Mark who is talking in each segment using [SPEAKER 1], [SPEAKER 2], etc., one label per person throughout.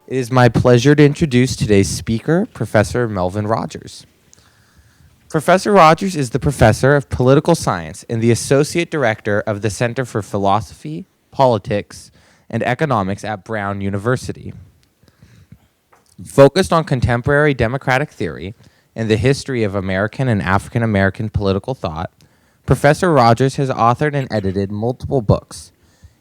[SPEAKER 1] It is my pleasure to introduce today's speaker, Professor Melvin Rogers. Professor Rogers is the professor of political science and the associate director of the Center for Philosophy, Politics, and Economics at Brown University. Focused on contemporary democratic theory and the history of American and African American political thought, Professor Rogers has authored and edited multiple books,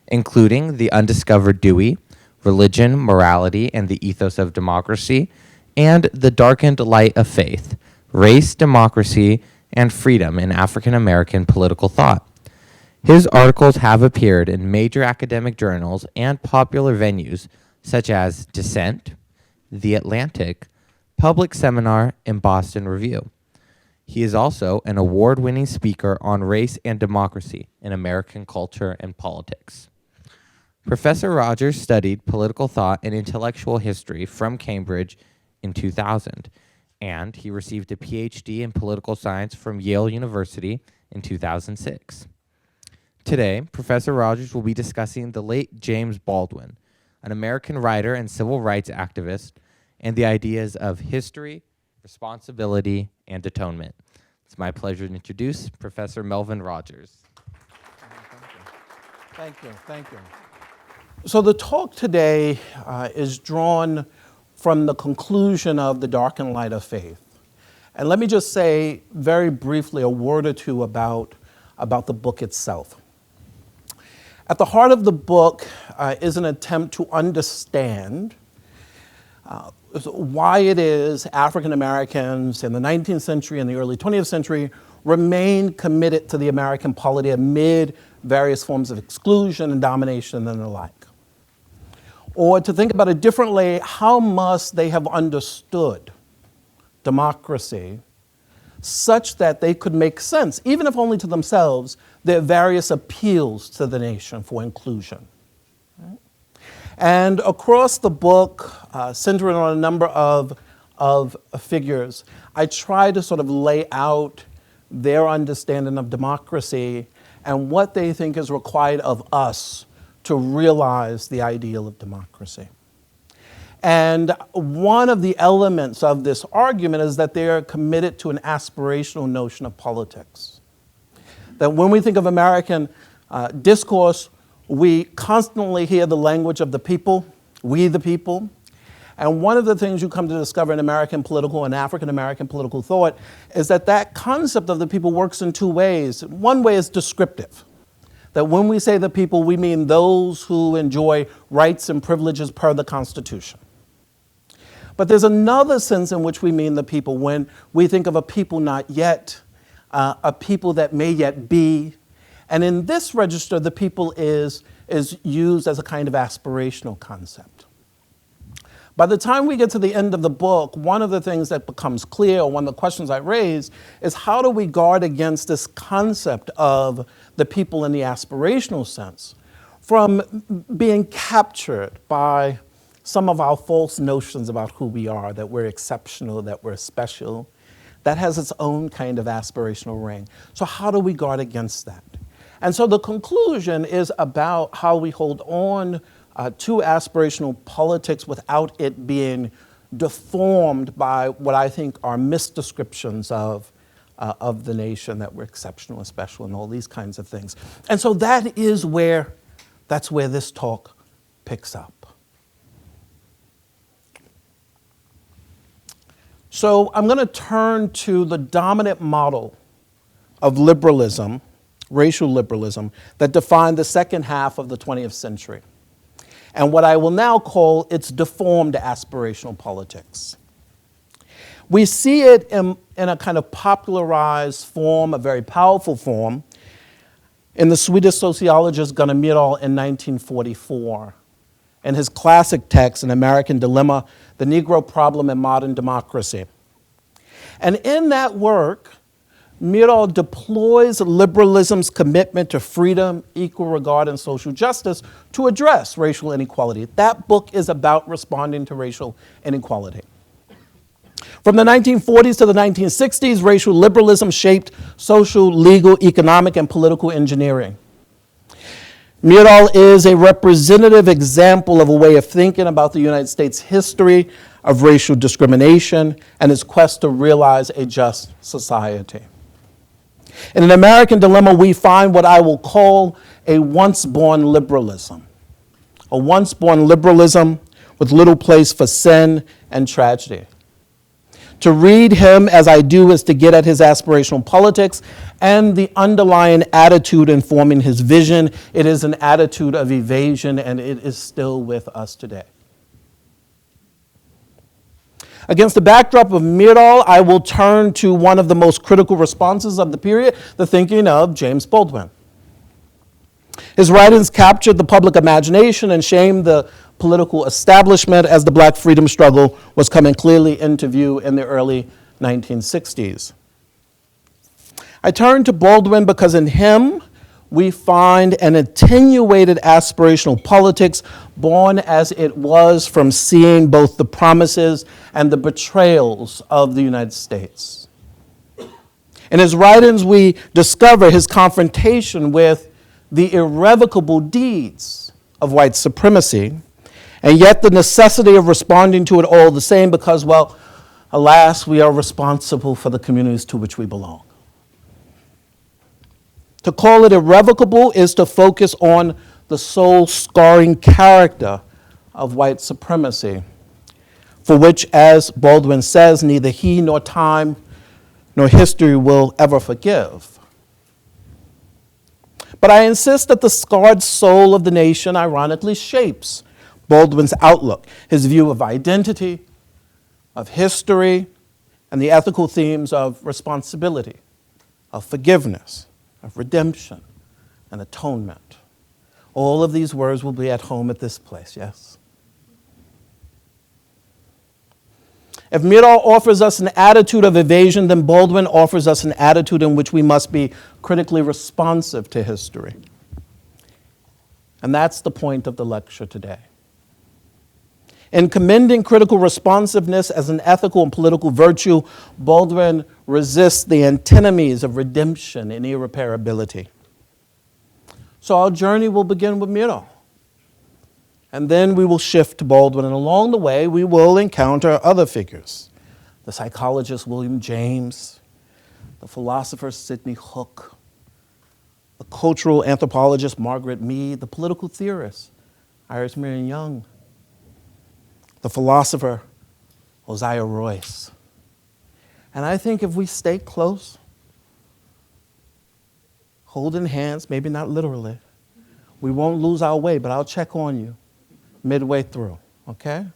[SPEAKER 1] including The Undiscovered Dewey, Religion, Morality, and the Ethos of Democracy, and The Darkened Light of Faith, Race, Democracy, and Freedom in African American Political Thought. His articles have appeared in major academic journals and popular venues such as Dissent, The Atlantic, Public Seminar, and Boston Review. He is also an award-winning speaker on race and democracy in American culture and politics. Professor Rogers studied political thought and intellectual history from Cambridge in 2000, and he received a PhD in political science from Yale University in 2006. Today, Professor Rogers will be discussing the late James Baldwin, an American writer and civil rights activist, and the ideas of history, responsibility, and atonement. It's my pleasure to introduce Professor Melvin Rogers.
[SPEAKER 2] Thank you. So the talk today is drawn from the conclusion of The Darkened Light of Faith. And let me just say very briefly a word or two about the book itself. At the heart of the book is an attempt to understand why it is African Americans in the 19th century and the early 20th century remained committed to the American polity amid various forms of exclusion and domination and the like. Or to think about it differently, how must they have understood democracy such that they could make sense, even if only to themselves, their various appeals to the nation for inclusion. Right? And across the book, centering on a number of figures, I try to sort of lay out their understanding of democracy and what they think is required of us to realize the ideal of democracy. And one of the elements of this argument is that they are committed to an aspirational notion of politics. That when we think of American discourse, we constantly hear the language of the people, we the people. And one of the things you come to discover in American political and African American political thought is that that concept of the people works in two ways. One way is descriptive. That when we say the people, we mean those who enjoy rights and privileges per the Constitution. But there's another sense in which we mean the people when we think of a people not yet, a people that may yet be. And in this register, the people is used as a kind of aspirational concept. By the time we get to the end of the book, one of the things that becomes clear, or one of the questions I raise, is how do we guard against this concept of the people in the aspirational sense from being captured by some of our false notions about who we are, that we're exceptional, that we're special. That has its own kind of aspirational ring. So how do we guard against that? And so the conclusion is about how we hold on to aspirational politics without it being deformed by what I think are misdescriptions of the nation, that we're exceptional and special and all these kinds of things. And so that's where this talk picks up. So I'm going to turn to the dominant model of liberalism, racial liberalism, that defined the second half of the 20th century, and what I will now call its deformed aspirational politics. We see it in a kind of popularized form, a very powerful form, in the Swedish sociologist Gunnar Myrdal in 1944, in his classic text, An American Dilemma, The Negro Problem in Modern Democracy. And in that work, Myrdal deploys liberalism's commitment to freedom, equal regard, and social justice to address racial inequality. That book is about responding to racial inequality. From the 1940s to the 1960s, racial liberalism shaped social, legal, economic, and political engineering. Myrdal is a representative example of a way of thinking about the United States' history of racial discrimination and its quest to realize a just society. In An American Dilemma, we find what I will call a once-born liberalism. A once-born liberalism with little place for sin and tragedy. To read him as I do is to get at his aspirational politics and the underlying attitude informing his vision. It is an attitude of evasion, and it is still with us today. Against the backdrop of Myrdal, I will turn to one of the most critical responses of the period, the thinking of James Baldwin. His writings captured the public imagination and shamed the political establishment as the Black freedom struggle was coming clearly into view in the early 1960s. I turn to Baldwin because in him we find an attenuated aspirational politics born as it was from seeing both the promises and the betrayals of the United States. In his writings, we discover his confrontation with the irrevocable deeds of white supremacy, and yet the necessity of responding to it all the same because, well, alas, we are responsible for the communities to which we belong. To call it irrevocable is to focus on the soul-scarring character of white supremacy, for which, as Baldwin says, neither he nor time nor history will ever forgive. But I insist that the scarred soul of the nation ironically shapes Baldwin's outlook, his view of identity, of history, and the ethical themes of responsibility, of forgiveness, of redemption, and atonement. All of these words will be at home at this place, yes? If Myrdal offers us an attitude of evasion, then Baldwin offers us an attitude in which we must be critically responsive to history. And that's the point of the lecture today. In commending critical responsiveness as an ethical and political virtue, Baldwin resists the antinomies of redemption and irreparability. So our journey will begin with Myrdal. And then we will shift to Baldwin, and along the way, we will encounter other figures. The psychologist William James, the philosopher Sidney Hook, the cultural anthropologist Margaret Mead, the political theorist Iris Marion Young, the philosopher Hosea Royce. And I think if we stay close, holding hands, maybe not literally, we won't lose our way, but I'll check on you midway through, okay?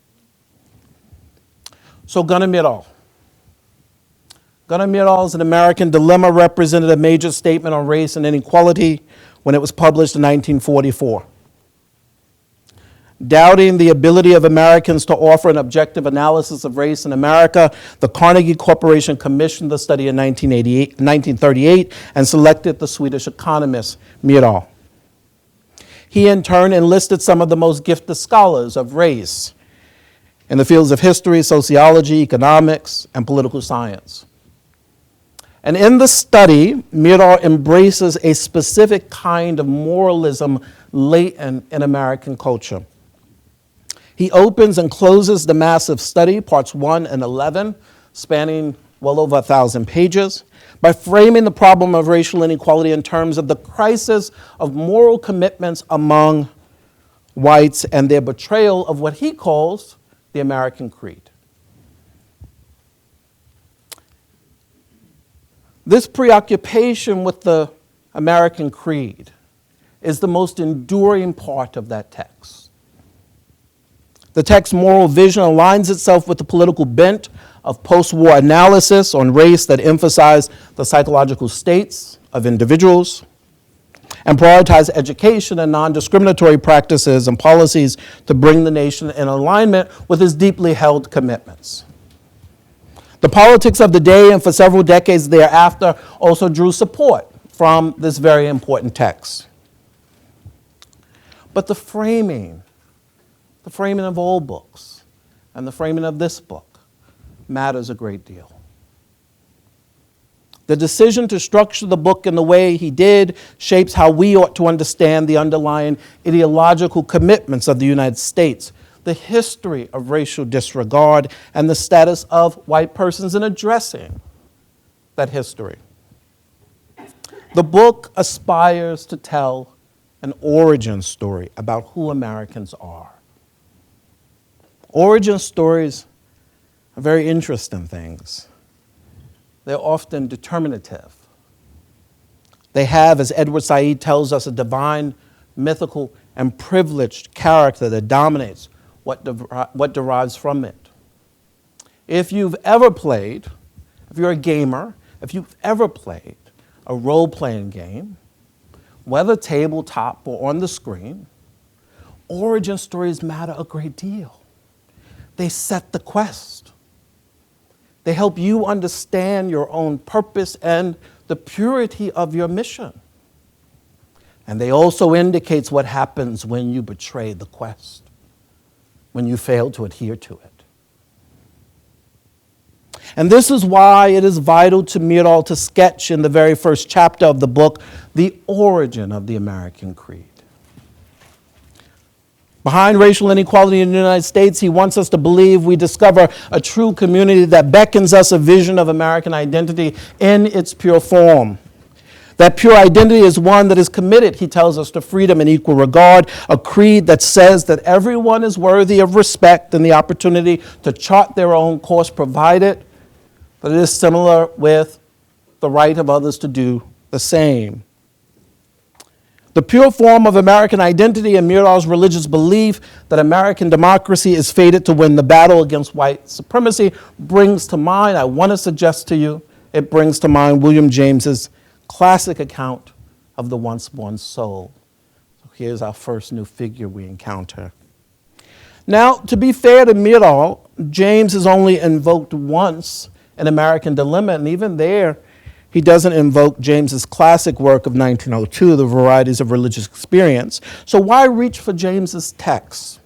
[SPEAKER 2] So Gunnar Myrdal. Gunnar Myrdal's An American Dilemma represented a major statement on race and inequality when it was published in 1944. Doubting the ability of Americans to offer an objective analysis of race in America, the Carnegie Corporation commissioned the study in 1938 and selected the Swedish economist Myrdal. He in turn enlisted some of the most gifted scholars of race in the fields of history, sociology, economics, and political science. And in the study, Myrdal embraces a specific kind of moralism latent in American culture. He opens and closes the massive study, parts 1 and 11, spanning well over 1,000 pages, by framing the problem of racial inequality in terms of the crisis of moral commitments among whites and their betrayal of what he calls the American creed. This preoccupation with the American creed is the most enduring part of that text. The text's moral vision aligns itself with the political bent of post-war analysis on race that emphasize the psychological states of individuals and prioritize education and non-discriminatory practices and policies to bring the nation in alignment with its deeply held commitments. The politics of the day and for several decades thereafter also drew support from this very important text. But the framing of all books and the framing of this book matters a great deal. The decision to structure the book in the way he did shapes how we ought to understand the underlying ideological commitments of the United States, the history of racial disregard, and the status of white persons in addressing that history. The book aspires to tell an origin story about who Americans are. Origin stories are very interesting things. They're often determinative. They have, as Edward Said tells us, a divine, mythical, and privileged character that dominates what derives from it. If you've ever played, if you're a gamer, if you've ever played a role-playing game, whether tabletop or on the screen, origin stories matter a great deal. They set the quest. They help you understand your own purpose and the purity of your mission. And they also indicate what happens when you betray the quest, when you fail to adhere to it. And this is why it is vital to Myrdal to sketch in the very first chapter of the book the origin of the American creed. Behind racial inequality in the United States, he wants us to believe we discover a true community that beckons us a vision of American identity in its pure form. That pure identity is one that is committed, he tells us, to freedom and equal regard, a creed that says that everyone is worthy of respect and the opportunity to chart their own course, provided that it is similar with the right of others to do the same. The pure form of American identity and Myrdal's religious belief that American democracy is fated to win the battle against white supremacy brings to mind, I want to suggest to you, it brings to mind William James's classic account of the once-born soul. So here's our first new figure we encounter. Now, to be fair to Myrdal, James is only invoked once in American Dilemma, and even there, he doesn't invoke James's classic work of 1902, The Varieties of Religious Experience. So why reach for James's text?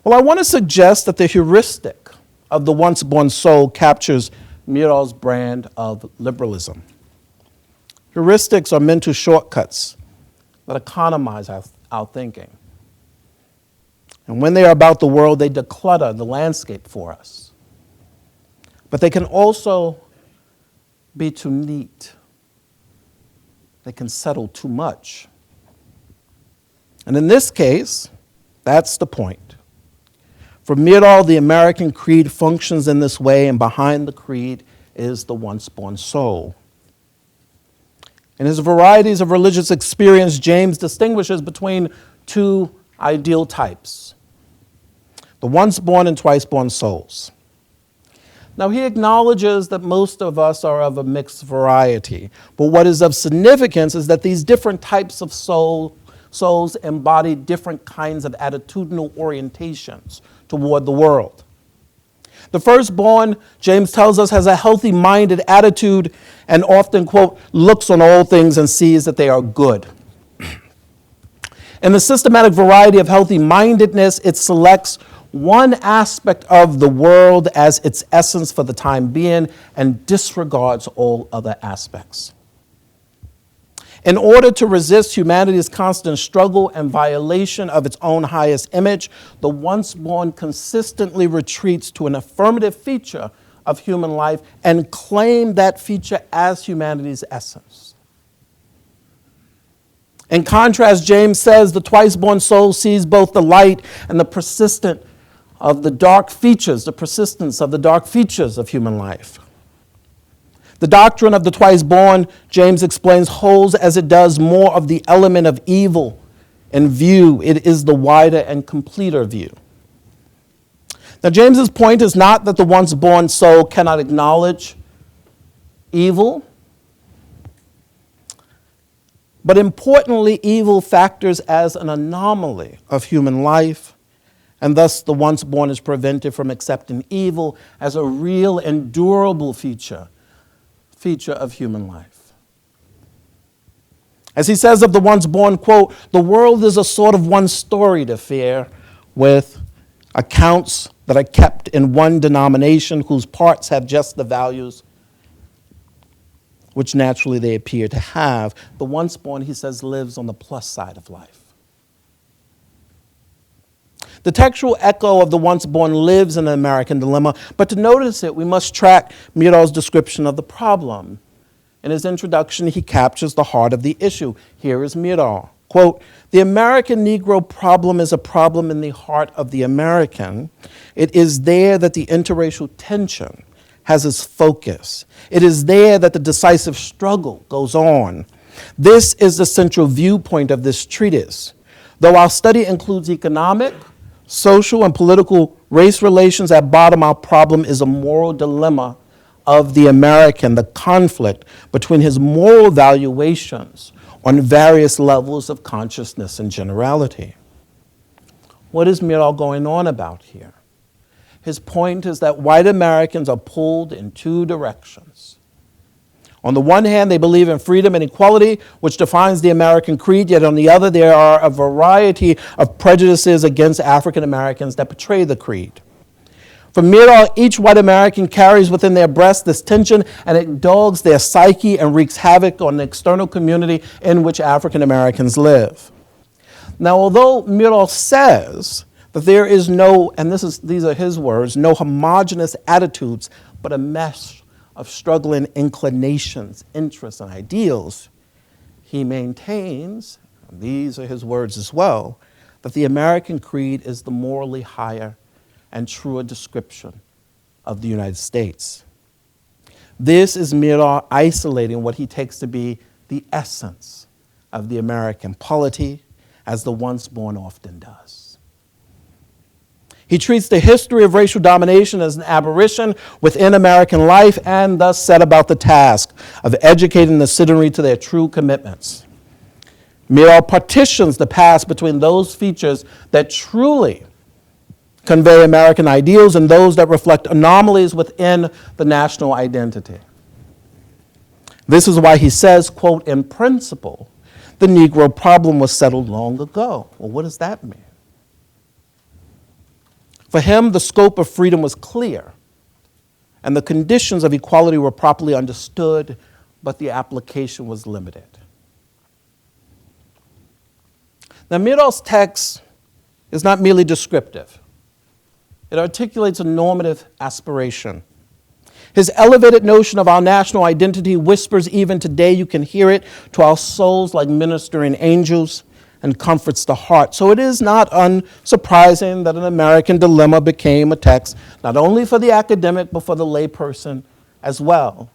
[SPEAKER 2] Well, I want to suggest that the heuristic of the once-born soul captures Myrdal's brand of liberalism. Heuristics are mental shortcuts that economize our thinking. And when they are about the world, they declutter the landscape for us. But they can also be too neat. They can settle too much. And in this case, that's the point. For Myrdal, the American creed functions in this way, and behind the creed is the once-born soul. In his Varieties of Religious Experience, James distinguishes between two ideal types, the once-born and twice-born souls. Now, he acknowledges that most of us are of a mixed variety, but what is of significance is that these different types of souls embody different kinds of attitudinal orientations toward the world. The firstborn, James tells us, has a healthy-minded attitude and often, quote, looks on all things and sees that they are good. In the systematic variety of healthy-mindedness, it selects one aspect of the world as its essence for the time being and disregards all other aspects. In order to resist humanity's constant struggle and violation of its own highest image, the once-born consistently retreats to an affirmative feature of human life and claim that feature as humanity's essence. In contrast, James says the twice-born soul sees both the light and the persistence of the dark features of human life. The doctrine of the twice-born, James explains, holds as it does more of the element of evil in view. It is the wider and completer view. Now, James's point is not that the once-born soul cannot acknowledge evil, but importantly, evil factors as an anomaly of human life, and thus the once-born is prevented from accepting evil as a real and durable feature of human life. As he says of the once-born, quote, the world is a sort of one-storied affair with accounts that are kept in one denomination whose parts have just the values which naturally they appear to have. The once born, he says, lives on the plus side of life. The textual echo of the once born lives in the American dilemma, but to notice it, we must track Myrdal's description of the problem. In his introduction, he captures the heart of the issue. Here is Myrdal. Quote, "The American Negro problem is a problem in the heart of the American. It is there that the interracial tension has its focus. It is there that the decisive struggle goes on. This is the central viewpoint of this treatise. Though our study includes economic, social, and political race relations, at bottom our problem is a moral dilemma of the American, the conflict between his moral valuations on various levels of consciousness and generality." What is Myrdal going on about here? His point is that white Americans are pulled in two directions. On the one hand, they believe in freedom and equality, which defines the American creed, yet on the other, there are a variety of prejudices against African Americans that betray the creed. For Myrdal, each white American carries within their breast this tension, and it dogs their psyche and wreaks havoc on the external community in which African Americans live. Now, although Myrdal says that there is no, and these are his words, no homogeneous attitudes, but a mesh of struggling inclinations, interests, and ideals, he maintains, and these are his words as well, that the American creed is the morally higher and truer description of the United States. This is Myrdal isolating what he takes to be the essence of the American polity, as the once born often does. He treats the history of racial domination as an aberration within American life and thus set about the task of educating the citizenry to their true commitments. Myrdal partitions the past between those features that truly convey American ideals and those that reflect anomalies within the national identity. This is why he says, quote, "In principle, the Negro problem was settled long ago." Well, what does that mean? For him, the scope of freedom was clear, and the conditions of equality were properly understood, but the application was limited. Now, Myrdal's text is not merely descriptive. It articulates a normative aspiration. His elevated notion of our national identity whispers, even today you can hear it, to our souls like ministering angels, and comforts the heart. So it is not unsurprising that an American dilemma became a text not only for the academic but for the layperson as well,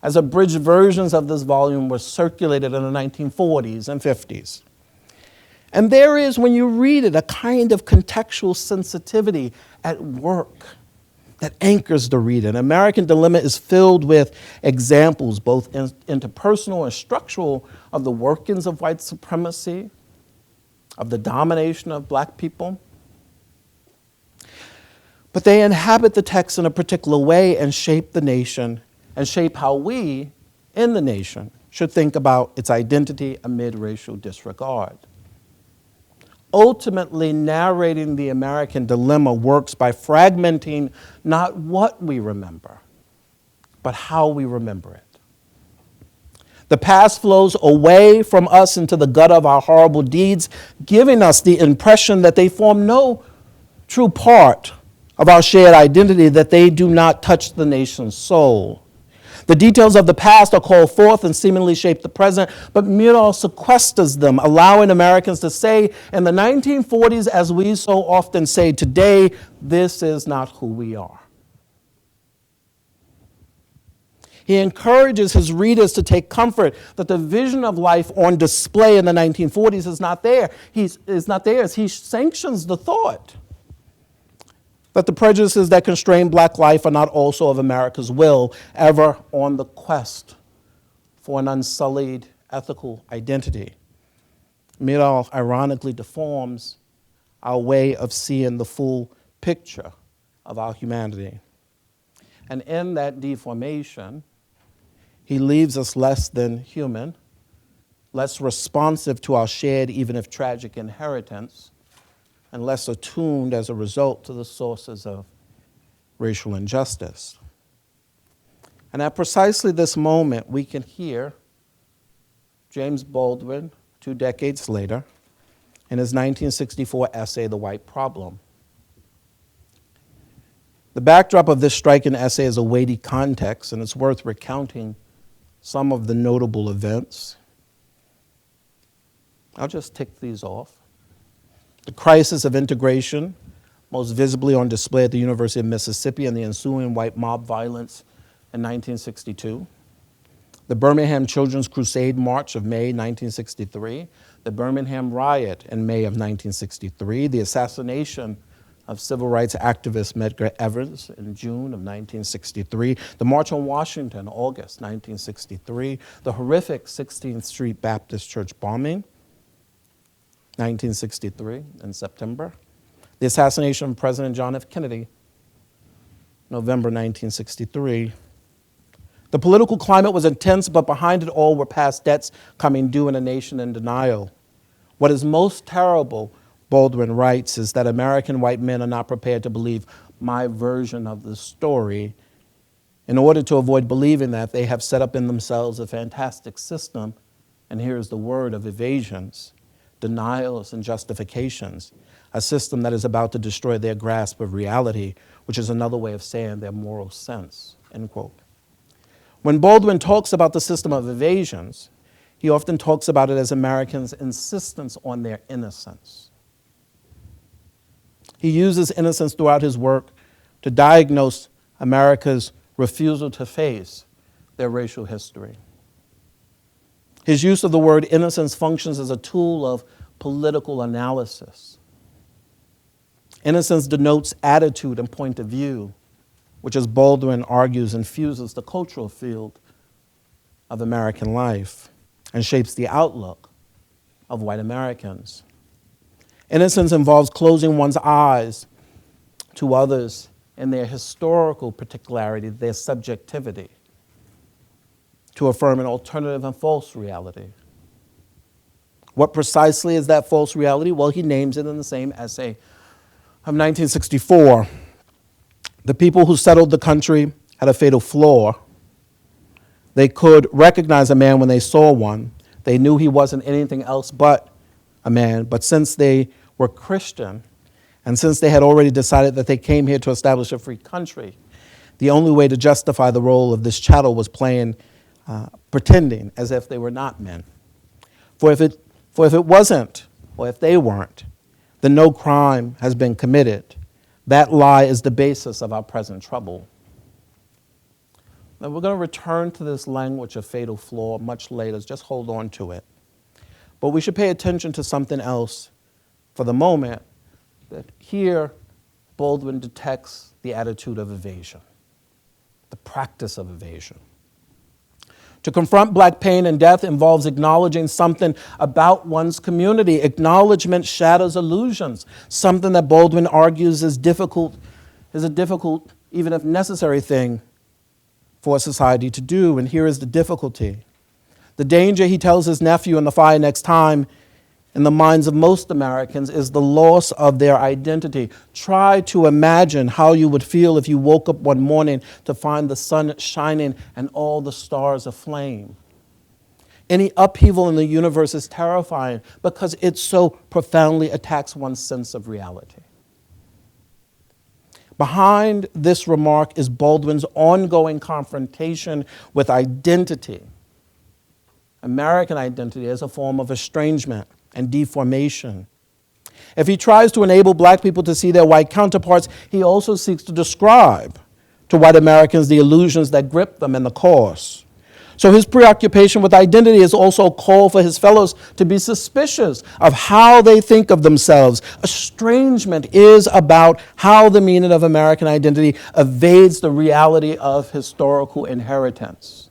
[SPEAKER 2] as abridged versions of this volume were circulated in the 1940s and 50s. And there is, when you read it, a kind of contextual sensitivity at work that anchors the reader. An American Dilemma is filled with examples, both interpersonal and structural, of the workings of white supremacy, of the domination of black people. But they inhabit the text in a particular way and shape the nation, and shape how we, in the nation, should think about its identity amid racial disregard. Ultimately, narrating the American Dilemma works by fragmenting not what we remember, but how we remember it. The past flows away from us into the gut of our horrible deeds, giving us the impression that they form no true part of our shared identity, that they do not touch the nation's soul. The details of the past are called forth and seemingly shape the present, but Myrdal sequesters them, allowing Americans to say in the 1940s, as we so often say today, this is not who we are. He encourages his readers to take comfort that the vision of life on display in the 1940s is not there. He sanctions the thought that the prejudices that constrain black life are not also of America's will, ever on the quest for an unsullied ethical identity. Myrdal ironically deforms our way of seeing the full picture of our humanity. And in that deformation, he leaves us less than human, less responsive to our shared, even if tragic, inheritance, and less attuned as a result to the sources of racial injustice. And at precisely this moment, we can hear James Baldwin, 2 decades later, in his 1964 essay, The White Problem. The backdrop of this striking essay is a weighty context, and it's worth recounting some of the notable events. I'll just tick these off. The crisis of integration, most visibly on display at the University of Mississippi, and the ensuing white mob violence in 1962. The Birmingham Children's Crusade March of May 1963. The Birmingham Riot in May of 1963. The assassination of civil rights activist Medgar Evers in June of 1963, the March on Washington, August 1963, the horrific 16th Street Baptist Church bombing, 1963 in September, the assassination of President John F. Kennedy, November 1963. The political climate was intense, but behind it all were past debts coming due in a nation in denial. What is most terrible, Baldwin writes, is that American white men are not prepared to believe my version of the story. In order to avoid believing that, they have set up in themselves a fantastic system, and here's the word, of evasions, denials, and justifications, a system that is about to destroy their grasp of reality, which is another way of saying their moral sense, end quote. When Baldwin talks about the system of evasions, he often talks about it as Americans' insistence on their innocence. He uses innocence throughout his work to diagnose America's refusal to face their racial history. His use of the word innocence functions as a tool of political analysis. Innocence denotes attitude and point of view, which, as Baldwin argues, infuses the cultural field of American life and shapes the outlook of white Americans. Innocence involves closing one's eyes to others in their historical particularity, their subjectivity, to affirm an alternative and false reality. What precisely is that false reality? Well, he names it in the same essay of 1964. The people who settled the country had a fatal flaw. They could recognize a man when they saw one. They knew he wasn't anything else but a man, but since they were Christian, and since they had already decided that they came here to establish a free country, the only way to justify the role of this chattel was pretending as if they were not men. For if it wasn't, or if they weren't, then no crime has been committed. That lie is the basis of our present trouble. Now, we're going to return to this language of fatal flaw much later. Just hold on to it. But we should pay attention to something else for the moment, that here Baldwin detects the attitude of evasion, the practice of evasion. To confront black pain and death involves acknowledging something about one's community. Acknowledgement shatters illusions, something that Baldwin argues is a difficult, even if necessary thing for society to do. And here is the difficulty. The danger, he tells his nephew in The Fire Next Time, in the minds of most Americans is the loss of their identity. Try to imagine how you would feel if you woke up one morning to find the sun shining and all the stars aflame. Any upheaval in the universe is terrifying because it so profoundly attacks one's sense of reality. Behind this remark is Baldwin's ongoing confrontation with identity. American identity as a form of estrangement and deformation. If he tries to enable black people to see their white counterparts, he also seeks to describe to white Americans the illusions that grip them and the cause. So his preoccupation with identity is also a call for his fellows to be suspicious of how they think of themselves. Estrangement is about how the meaning of American identity evades the reality of historical inheritance.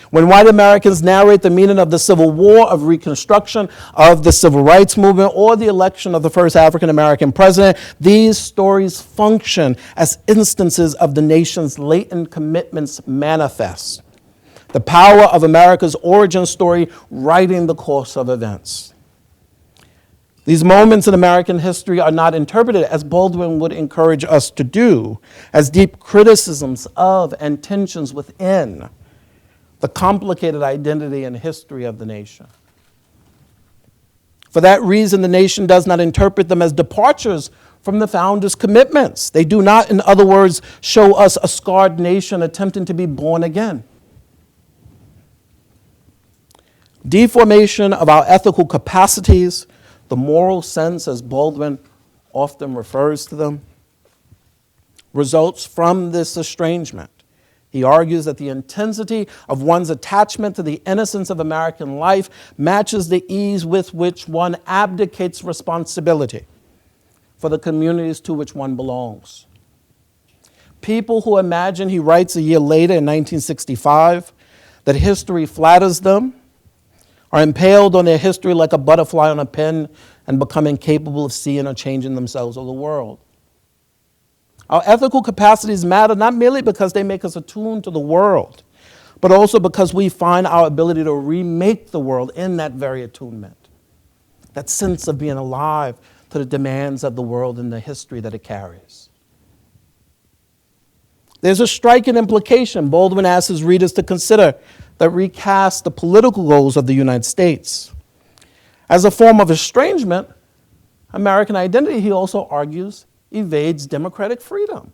[SPEAKER 2] When white Americans narrate the meaning of the Civil War, of Reconstruction, of the Civil Rights Movement, or the election of the first African-American president, these stories function as instances of the nation's latent commitments manifest. The power of America's origin story writing the course of events. These moments in American history are not interpreted, as Baldwin would encourage us to do, as deep criticisms of and tensions within the complicated identity and history of the nation. For that reason, the nation does not interpret them as departures from the founders' commitments. They do not, in other words, show us a scarred nation attempting to be born again. Deformation of our ethical capacities, the moral sense, as Baldwin often refers to them, results from this estrangement. He argues that the intensity of one's attachment to the innocence of American life matches the ease with which one abdicates responsibility for the communities to which one belongs. People who imagine, he writes a year later in 1965, that history flatters them, are impaled on their history like a butterfly on a pin and become incapable of seeing or changing themselves or the world. Our ethical capacities matter not merely because they make us attuned to the world, but also because we find our ability to remake the world in that very attunement, that sense of being alive to the demands of the world and the history that it carries. There's a striking implication Baldwin asks his readers to consider that recasts the political goals of the United States. As a form of estrangement, American identity, he also argues, evades democratic freedom.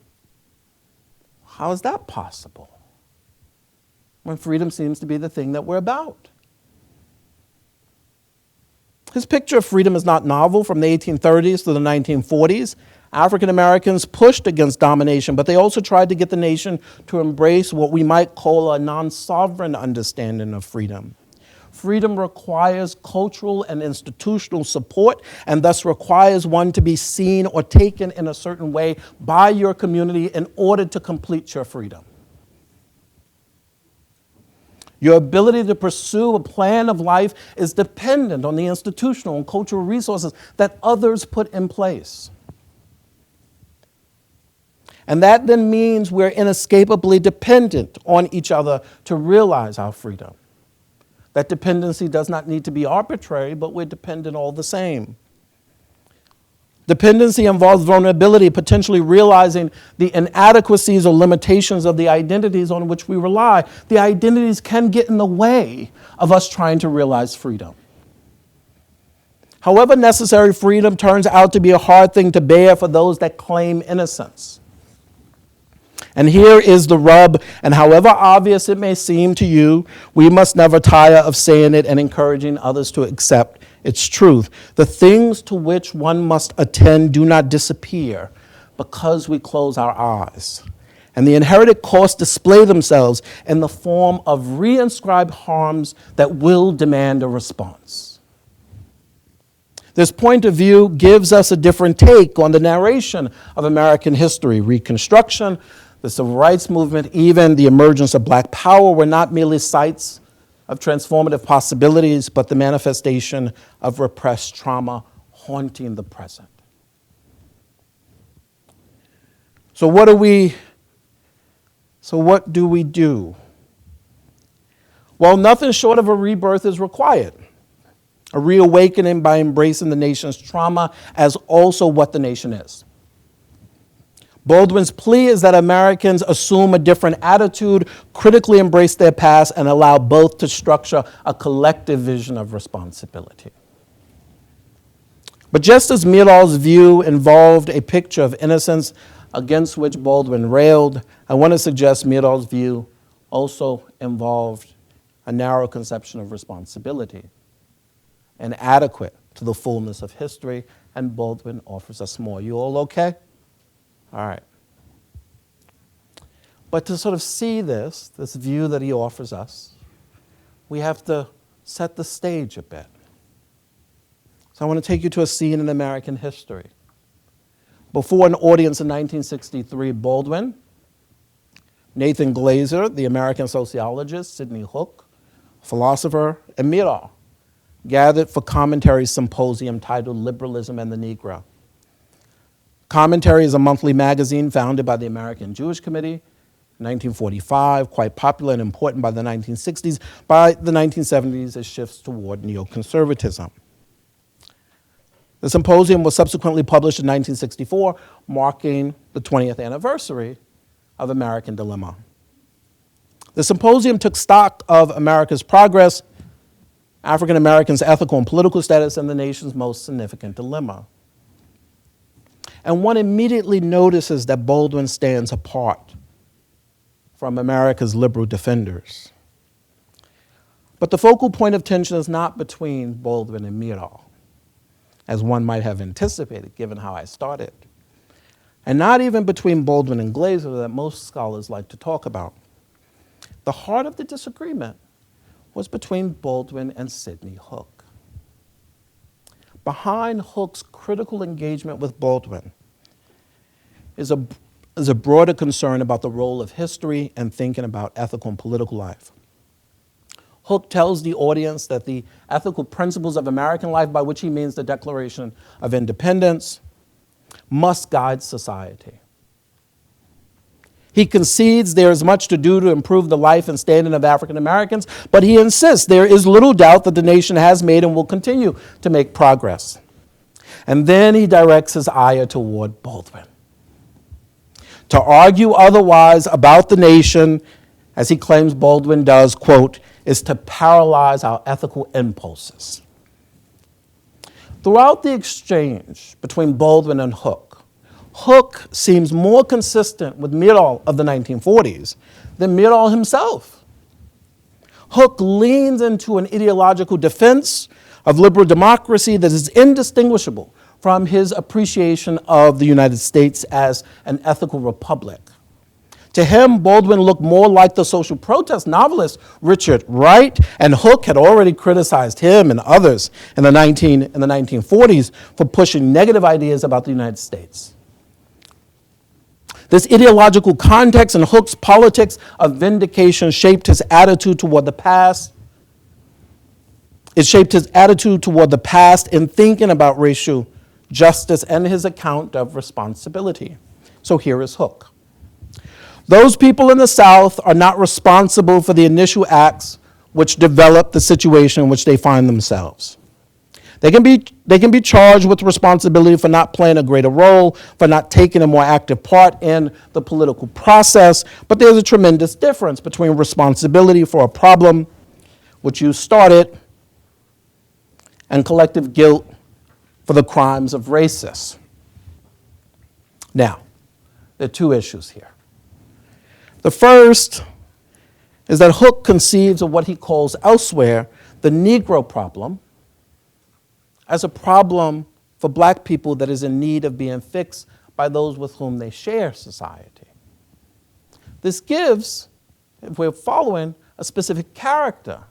[SPEAKER 2] How is that possible when freedom seems to be the thing that we're about? His picture of freedom is not novel. From the 1830s to the 1940s, African Americans pushed against domination, but they also tried to get the nation to embrace what we might call a non-sovereign understanding of freedom. Freedom requires cultural and institutional support, and thus requires one to be seen or taken in a certain way by your community in order to complete your freedom. Your ability to pursue a plan of life is dependent on the institutional and cultural resources that others put in place. And that then means we're inescapably dependent on each other to realize our freedom. That dependency does not need to be arbitrary, but we're dependent all the same. Dependency involves vulnerability, potentially realizing the inadequacies or limitations of the identities on which we rely. The identities can get in the way of us trying to realize freedom. However necessary, freedom turns out to be a hard thing to bear for those that claim innocence. And here is the rub, and however obvious it may seem to you, we must never tire of saying it and encouraging others to accept its truth. The things to which one must attend do not disappear because we close our eyes. And the inherited costs display themselves in the form of reinscribed harms that will demand a response. This point of view gives us a different take on the narration of American history. Reconstruction, the Civil Rights Movement, even the emergence of Black Power were not merely sites of transformative possibilities, but the manifestation of repressed trauma haunting the present. So what do we do? Well, nothing short of a rebirth is required. A reawakening by embracing the nation's trauma as also what the nation is. Baldwin's plea is that Americans assume a different attitude, critically embrace their past, and allow both to structure a collective vision of responsibility. But just as Myrdal's view involved a picture of innocence against which Baldwin railed, I want to suggest Myrdal's view also involved a narrow conception of responsibility, inadequate to the fullness of history, and Baldwin offers us more. You all okay? All right. But to sort of see this view that he offers us, we have to set the stage a bit. So I want to take you to a scene in American history. Before an audience in 1963, Baldwin, Nathan Glazer, the American sociologist, Sidney Hook, philosopher, and Myrdal gathered for Commentary symposium titled Liberalism and the Negro. Commentary is a monthly magazine founded by the American Jewish Committee in 1945, quite popular and important by the 1960s. By the 1970s, it shifts toward neoconservatism. The symposium was subsequently published in 1964, marking the 20th anniversary of American Dilemma. The symposium took stock of America's progress, African Americans' ethical and political status, and the nation's most significant dilemma. And one immediately notices that Baldwin stands apart from America's liberal defenders. But the focal point of tension is not between Baldwin and Meadall, as one might have anticipated, given how I started, and not even between Baldwin and Glaser that most scholars like to talk about. The heart of the disagreement was between Baldwin and Sidney Hook. Behind Hook's critical engagement with Baldwin is a broader concern about the role of history and thinking about ethical and political life. Hook tells the audience that the ethical principles of American life, by which he means the Declaration of Independence, must guide society. He concedes there is much to do to improve the life and standing of African Americans, but he insists there is little doubt that the nation has made and will continue to make progress. And then he directs his ire toward Baldwin. To argue otherwise about the nation, as he claims Baldwin does, quote, is to paralyze our ethical impulses. Throughout the exchange between Baldwin and Hook, Hook seems more consistent with Meadall of the 1940s than Meadall himself. Hook leans into an ideological defense of liberal democracy that is indistinguishable from his appreciation of the United States as an ethical republic. To him, Baldwin looked more like the social protest novelist Richard Wright, and Hook had already criticized him and others in the 1940s for pushing negative ideas about the United States. This ideological context and Hook's politics of vindication shaped his attitude toward the past. It shaped his attitude toward the past in thinking about racial justice and his account of responsibility. So here is Hook. Those people in the South are not responsible for the initial acts which develop the situation in which they find themselves. They can be charged with responsibility for not playing a greater role, for not taking a more active part in the political process, but there's a tremendous difference between responsibility for a problem which you started and collective guilt for the crimes of racists. Now, there are two issues here. The first is that Hook conceives of what he calls elsewhere the Negro problem as a problem for black people that is in need of being fixed by those with whom they share society. This gives, if we're following, a specific character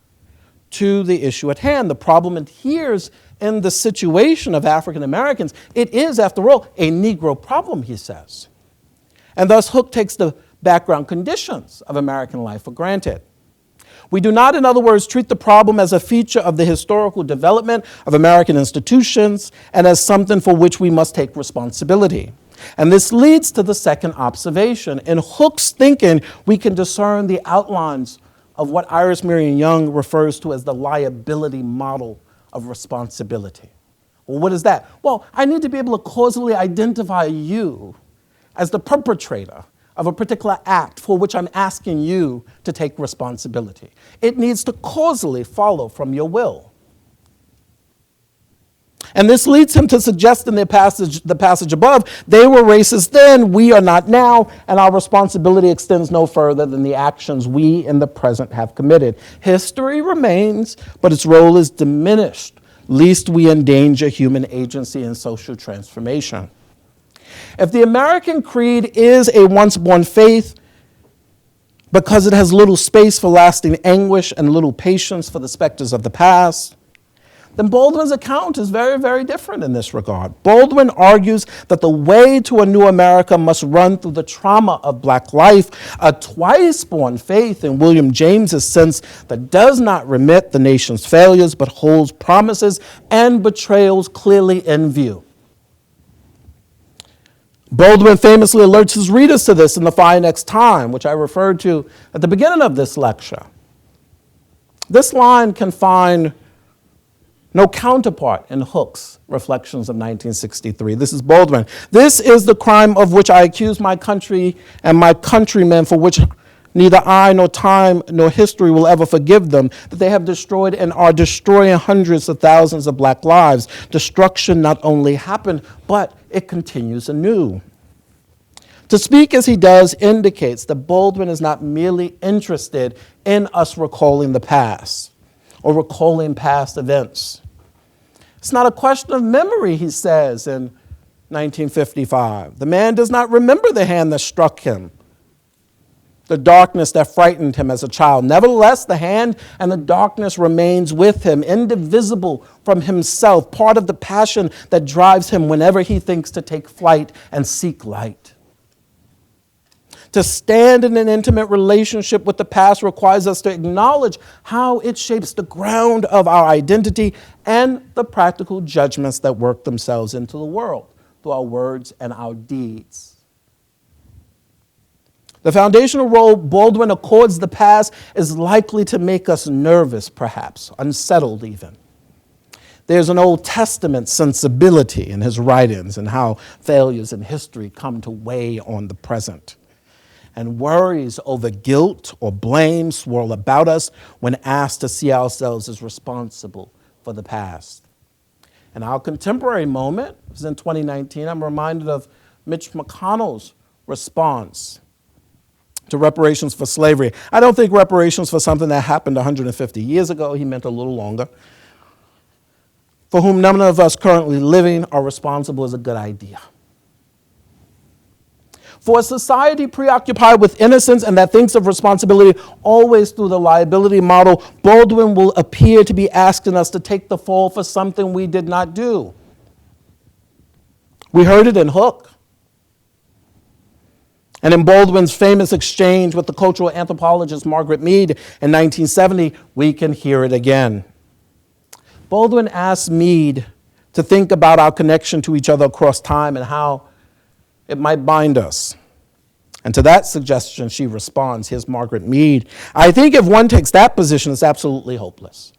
[SPEAKER 2] to the issue at hand. The problem adheres in the situation of African Americans. It is, after all, a Negro problem, he says. And thus Hook takes the background conditions of American life for granted. We do not, in other words, treat the problem as a feature of the historical development of American institutions and as something for which we must take responsibility. And this leads to the second observation. In Hook's thinking, we can discern the outlines of what Iris Marion Young refers to as the liability model of responsibility. Well, what is that? Well, I need to be able to causally identify you as the perpetrator of a particular act for which I'm asking you to take responsibility. It needs to causally follow from your will. And this leads him to suggest in the passage above, they were racist then, we are not now, and our responsibility extends no further than the actions we in the present have committed. History remains, but its role is diminished, lest we endanger human agency and social transformation. If the American creed is a once-born faith because it has little space for lasting anguish and little patience for the specters of the past, then Baldwin's account is very, very different in this regard. Baldwin argues that the way to a new America must run through the trauma of black life, a twice-born faith in William James's sense that does not remit the nation's failures but holds promises and betrayals clearly in view. Baldwin famously alerts his readers to this in The Fire Next Time, which I referred to at the beginning of this lecture. This line can find No counterpart in Hooke's Reflections of 1963. This is Baldwin. This is the crime of which I accuse my country and my countrymen, for which neither I nor time nor history will ever forgive them, that they have destroyed and are destroying hundreds of thousands of black lives. Destruction not only happened, but it continues anew. To speak as he does indicates that Baldwin is not merely interested in us recalling the past or recalling past events. It's not a question of memory, he says in 1955. The man does not remember the hand that struck him, the darkness that frightened him as a child. Nevertheless, the hand and the darkness remains with him, indivisible from himself, part of the passion that drives him whenever he thinks to take flight and seek light. To stand in an intimate relationship with the past requires us to acknowledge how it shapes the ground of our identity and the practical judgments that work themselves into the world through our words and our deeds. The foundational role Baldwin accords the past is likely to make us nervous, perhaps, unsettled even. There's an Old Testament sensibility in his writings and how failures in history come to weigh on the present. And worries over guilt or blame swirl about us when asked to see ourselves as responsible for the past. In our contemporary moment, it was in 2019, I'm reminded of Mitch McConnell's response to reparations for slavery. I don't think reparations for something that happened 150 years ago, he meant a little longer, for whom none of us currently living are responsible, is a good idea. For a society preoccupied with innocence and that thinks of responsibility always through the liability model, Baldwin will appear to be asking us to take the fall for something we did not do. We heard it in Hooke. And in Baldwin's famous exchange with the cultural anthropologist Margaret Mead in 1970, we can hear it again. Baldwin asks Mead to think about our connection to each other across time and how it might bind us. And to that suggestion, she responds, here's Margaret Mead. I think if one takes that position, it's absolutely hopeless.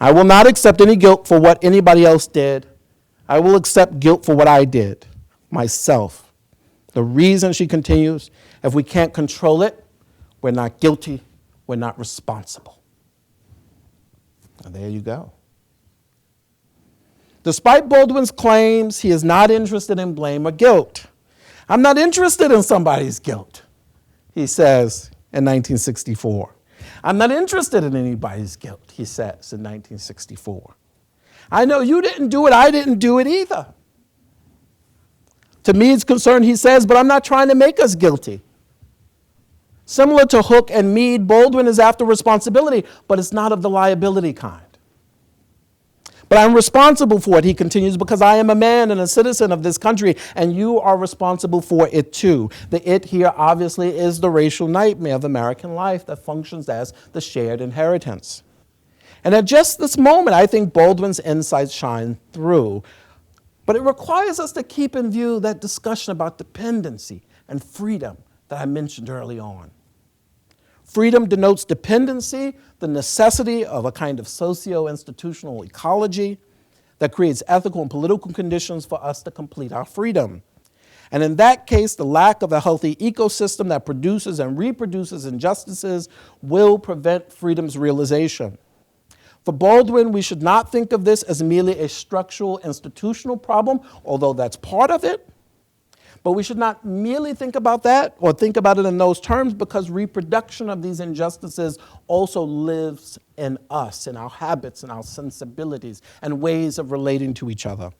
[SPEAKER 2] I will not accept any guilt for what anybody else did. I will accept guilt for what I did, myself. The reason, she continues, if we can't control it, we're not guilty, we're not responsible. And there you go. Despite Baldwin's claims, he is not interested in blame or guilt. I'm not interested in somebody's guilt, he says in 1964. I'm not interested in anybody's guilt, he says in 1964. I know you didn't do it, I didn't do it either. To Mead's concern, he says, but I'm not trying to make us guilty. Similar to Hooke and Mead, Baldwin is after responsibility, but it's not of the liability kind. But I'm responsible for it, he continues, because I am a man and a citizen of this country, and you are responsible for it too. The it here obviously is the racial nightmare of American life that functions as the shared inheritance. And at just this moment, I think Baldwin's insights shine through. But it requires us to keep in view that discussion about dependency and freedom that I mentioned early on. Freedom denotes dependency, the necessity of a kind of socio-institutional ecology that creates ethical and political conditions for us to complete our freedom. And in that case, the lack of a healthy ecosystem that produces and reproduces injustices will prevent freedom's realization. For Baldwin, we should not think of this as merely a structural institutional problem, although that's part of it. But we should not merely think about that or think about it in those terms, because reproduction of these injustices also lives in us, in our habits, in our sensibilities, and ways of relating to each other.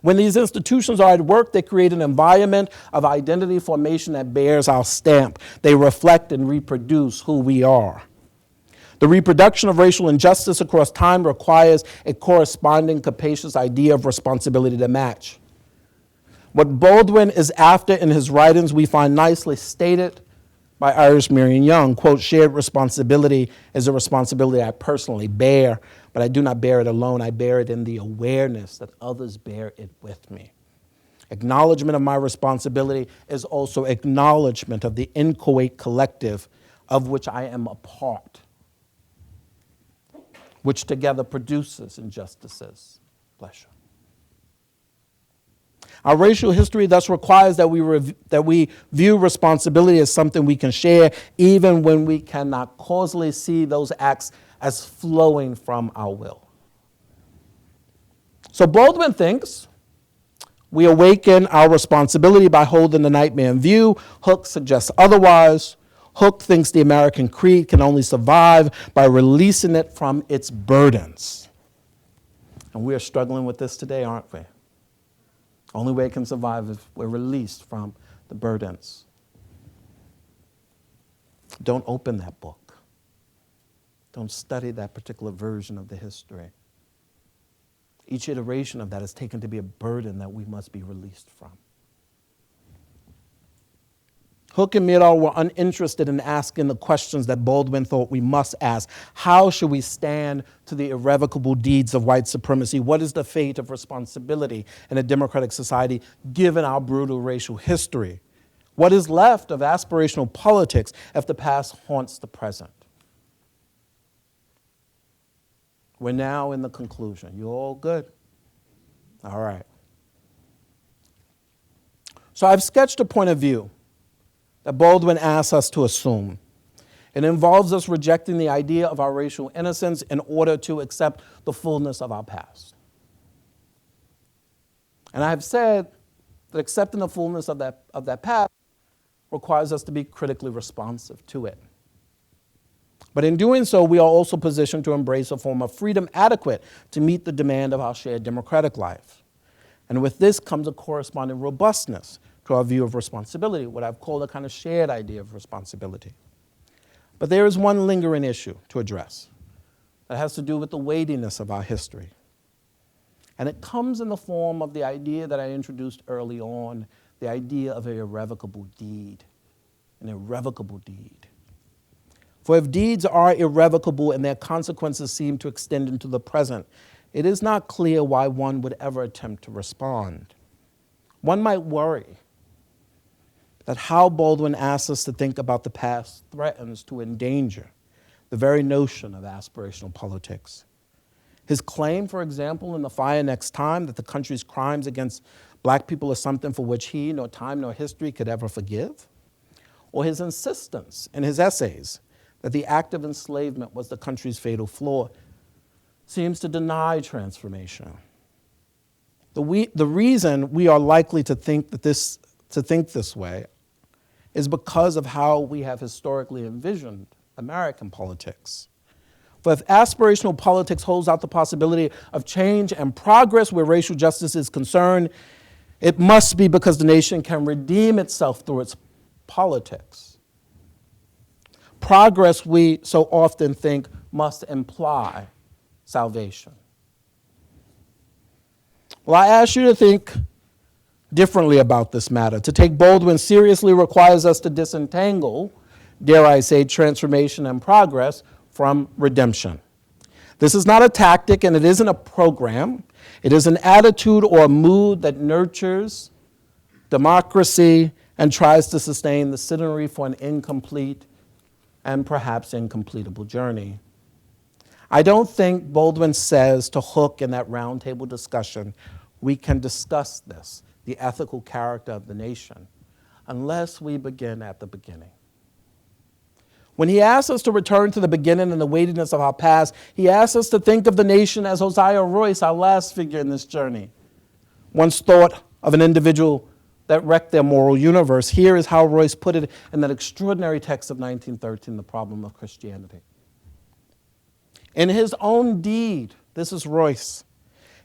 [SPEAKER 2] When these institutions are at work, they create an environment of identity formation that bears our stamp. They reflect and reproduce who we are. The reproduction of racial injustice across time requires a corresponding capacious idea of responsibility to match. What Baldwin is after in his writings we find nicely stated by Iris Marion Young, quote, shared responsibility is a responsibility I personally bear, but I do not bear it alone. I bear it in the awareness that others bear it with me. Acknowledgement of my responsibility is also acknowledgement of the inchoate collective of which I am a part. which together produces injustices. Bless you. Our racial history thus requires that we view responsibility as something we can share, even when we cannot causally see those acts as flowing from our will. So Baldwin thinks we awaken our responsibility by holding the nightmare in view. Hooke suggests otherwise. Hooke thinks the American creed can only survive by releasing it from its burdens. And we are struggling with this today, aren't we? Only way it can survive is if we're released from the burdens. Don't open that book. Don't study that particular version of the history. Each iteration of that is taken to be a burden that we must be released from. Hooke and Meaddahl were uninterested in asking the questions that Baldwin thought we must ask. How should we stand to the irrevocable deeds of white supremacy? What is the fate of responsibility in a democratic society given our brutal racial history? What is left of aspirational politics if the past haunts the present? We're now in the conclusion. You all good? All right. So I've sketched a point of view that Baldwin asks us to assume. It involves us rejecting the idea of our racial innocence in order to accept the fullness of our past. And I have said that accepting the fullness of that past requires us to be critically responsive to it. But in doing so, we are also positioned to embrace a form of freedom adequate to meet the demand of our shared democratic life. And with this comes a corresponding robustness to our view of responsibility, what I've called a kind of shared idea of responsibility. But there is one lingering issue to address that has to do with the weightiness of our history. And it comes in the form of the idea that I introduced early on, the idea of an irrevocable deed, an irrevocable deed. For if deeds are irrevocable and their consequences seem to extend into the present, it is not clear why one would ever attempt to respond. One might worry that how Baldwin asks us to think about the past threatens to endanger the very notion of aspirational politics. His claim, for example, in The Fire Next Time, that the country's crimes against black people are something for which he, nor time nor history, could ever forgive, or his insistence in his essays that the act of enslavement was the country's fatal flaw, seems to deny transformation. The reason we are likely to think this way is because of how we have historically envisioned American politics. For if aspirational politics holds out the possibility of change and progress where racial justice is concerned, it must be because the nation can redeem itself through its politics. Progress, we so often think, must imply salvation. Well, I ask you to think differently about this matter. To take Baldwin seriously requires us to disentangle, dare I say, transformation and progress from redemption. This is not a tactic and it isn't a program. It is an attitude or a mood that nurtures democracy and tries to sustain the centenary for an incomplete and perhaps incompletable journey. I don't think Baldwin says to Hooke in that roundtable discussion, we can discuss this, the ethical character of the nation, unless we begin at the beginning. When he asks us to return to the beginning and the weightiness of our past, he asks us to think of the nation as Hosea Royce, our last figure in this journey, once thought of an individual that wrecked their moral universe. Here is how Royce put it in that extraordinary text of 1913, The Problem of Christianity. In his own deed, this is Royce,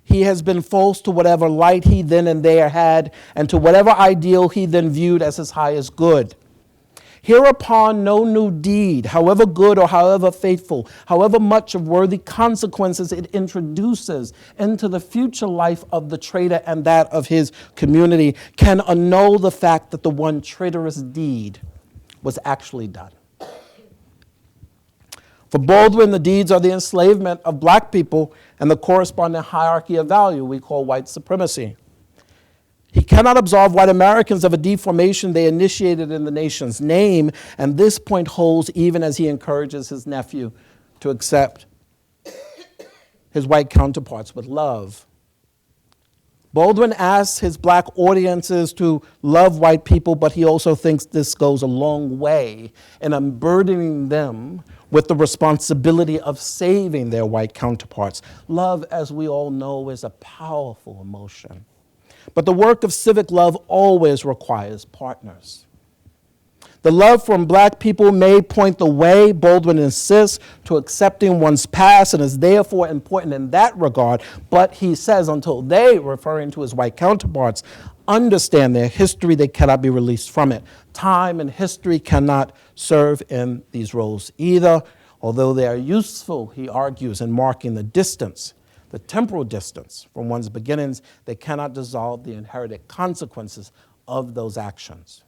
[SPEAKER 2] he has been false to whatever light he then and there had, and to whatever ideal he then viewed as his highest good. Hereupon no new deed, however good or however faithful, however much of worthy consequences it introduces into the future life of the traitor and that of his community, can annul the fact that the one traitorous deed was actually done. For Baldwin, the deeds are the enslavement of black people and the corresponding hierarchy of value we call white supremacy. He cannot absolve white Americans of a deformation they initiated in the nation's name, and this point holds even as he encourages his nephew to accept his white counterparts with love. Baldwin asks his black audiences to love white people, but he also thinks this goes a long way in unburdening them with the responsibility of saving their white counterparts. Love, as we all know, is a powerful emotion. But the work of civic love always requires partners. The love from black people may point the way, Baldwin insists, to accepting one's past and is therefore important in that regard. But he says until they, referring to his white counterparts, understand their history, they cannot be released from it. Time and history cannot serve in these roles either. Although they are useful, he argues, in marking the distance, the temporal distance from one's beginnings, they cannot dissolve the inherited consequences of those actions.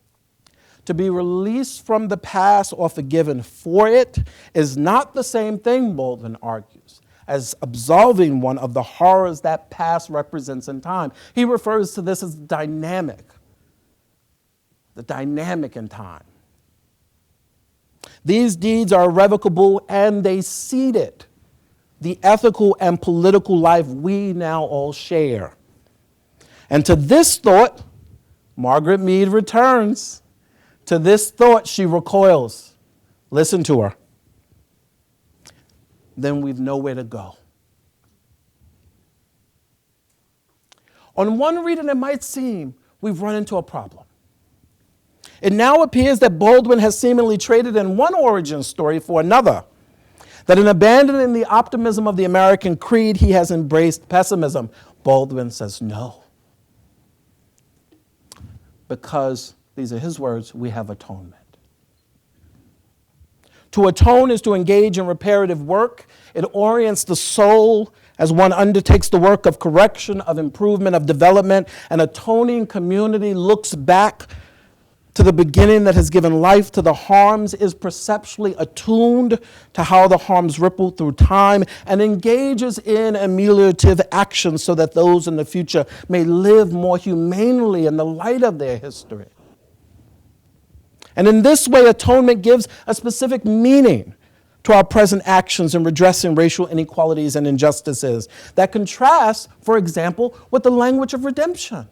[SPEAKER 2] To be released from the past or forgiven for it is not the same thing, Baldwin argues, as absolving one of the horrors that past represents in time. He refers to this as the dynamic in time. These deeds are irrevocable and they seeded the ethical and political life we now all share. And to this thought, Margaret Mead returns. To this thought, she recoils. Listen to her. Then we've nowhere to go. On one reading, it might seem we've run into a problem. It now appears that Baldwin has seemingly traded in one origin story for another, that in abandoning the optimism of the American creed, he has embraced pessimism. Baldwin says no. Because, these are his words, we have atonement. To atone is to engage in reparative work. It orients the soul as one undertakes the work of correction, of improvement, of development. An atoning community looks back to the beginning that has given life to the harms, is perceptually attuned to how the harms ripple through time, and engages in ameliorative actions so that those in the future may live more humanely in the light of their history. And in this way, atonement gives a specific meaning to our present actions in redressing racial inequalities and injustices that contrasts, for example, with the language of redemption.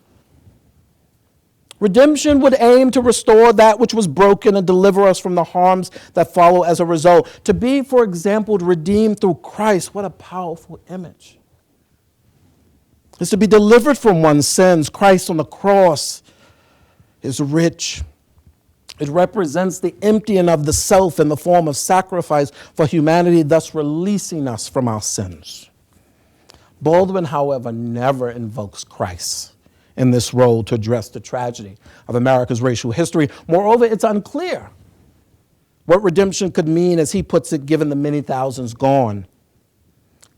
[SPEAKER 2] Redemption would aim to restore that which was broken and deliver us from the harms that follow as a result. To be, for example, redeemed through Christ, what a powerful image. Is to be delivered from one's sins. Christ on the cross is rich. It represents the emptying of the self in the form of sacrifice for humanity, thus releasing us from our sins. Baldwin, however, never invokes Christ in this role to address the tragedy of America's racial history. Moreover, it's unclear what redemption could mean, as he puts it, given the many thousands gone.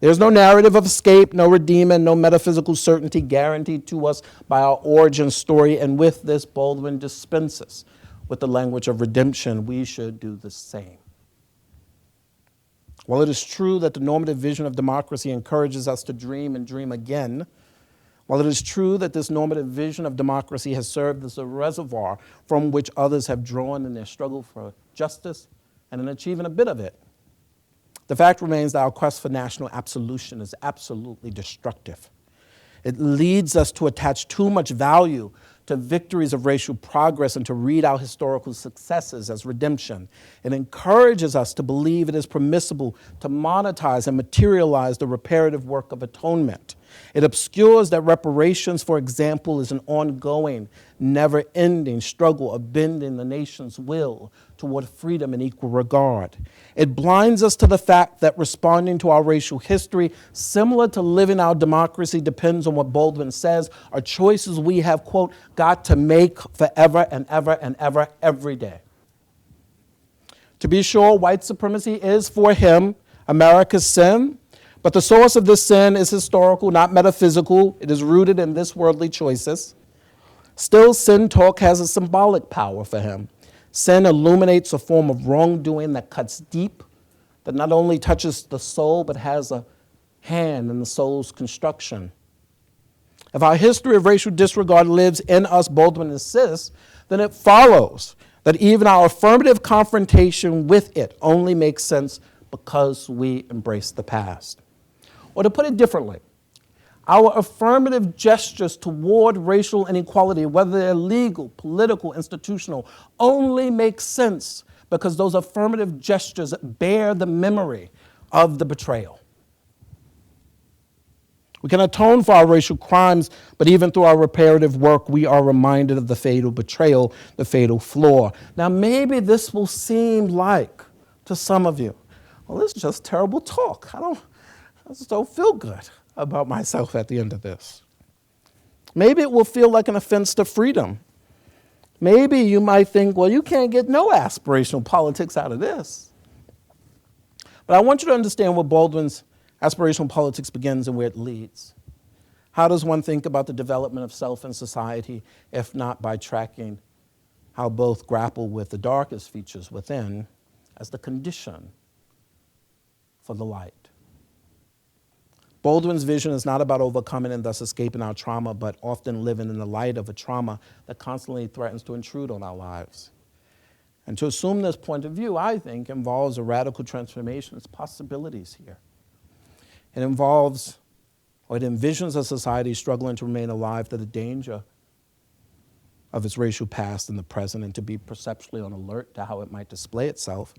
[SPEAKER 2] There's no narrative of escape, no redeeming, no metaphysical certainty guaranteed to us by our origin story, and with this, Baldwin dispenses with the language of redemption. We should do the same. While it is true that the normative vision of democracy encourages us to dream and dream again, while it is true that this normative vision of democracy has served as a reservoir from which others have drawn in their struggle for justice and in achieving a bit of it, the fact remains that our quest for national absolution is absolutely destructive. It leads us to attach too much value to victories of racial progress and to read our historical successes as redemption. It encourages us to believe it is permissible to monetize and materialize the reparative work of atonement. It obscures that reparations, for example, is an ongoing, never-ending struggle of bending the nation's will toward freedom and equal regard. It blinds us to the fact that responding to our racial history, similar to living our democracy, depends on what Baldwin says are choices we have, quote, got to make forever and ever and ever, every day. To be sure, white supremacy is, for him, America's sin, but the source of this sin is historical, not metaphysical. It is rooted in this worldly choices. Still, sin talk has a symbolic power for him. Sin illuminates a form of wrongdoing that cuts deep, that not only touches the soul, but has a hand in the soul's construction. If our history of racial disregard lives in us, Baldwin insists, then it follows that even our affirmative confrontation with it only makes sense because we embrace the past. Or to put it differently, our affirmative gestures toward racial inequality, whether they're legal, political, institutional, only make sense because those affirmative gestures bear the memory of the betrayal. We can atone for our racial crimes, but even through our reparative work, we are reminded of the fatal betrayal, the fatal flaw. Now, maybe this will seem like, to some of you, well, this is just terrible talk. I just don't feel good about myself at the end of this. Maybe it will feel like an offense to freedom. Maybe you might think, well, you can't get no aspirational politics out of this. But I want you to understand where Baldwin's aspirational politics begins and where it leads. How does one think about the development of self in society, if not by tracking how both grapple with the darkest features within as the condition for the light? Baldwin's vision is not about overcoming and thus escaping our trauma, but often living in the light of a trauma that constantly threatens to intrude on our lives. And to assume this point of view, I think, involves a radical transformation. Its possibilities here. It involves, or it envisions a society struggling to remain alive to the danger of its racial past in the present and to be perceptually on alert to how it might display itself.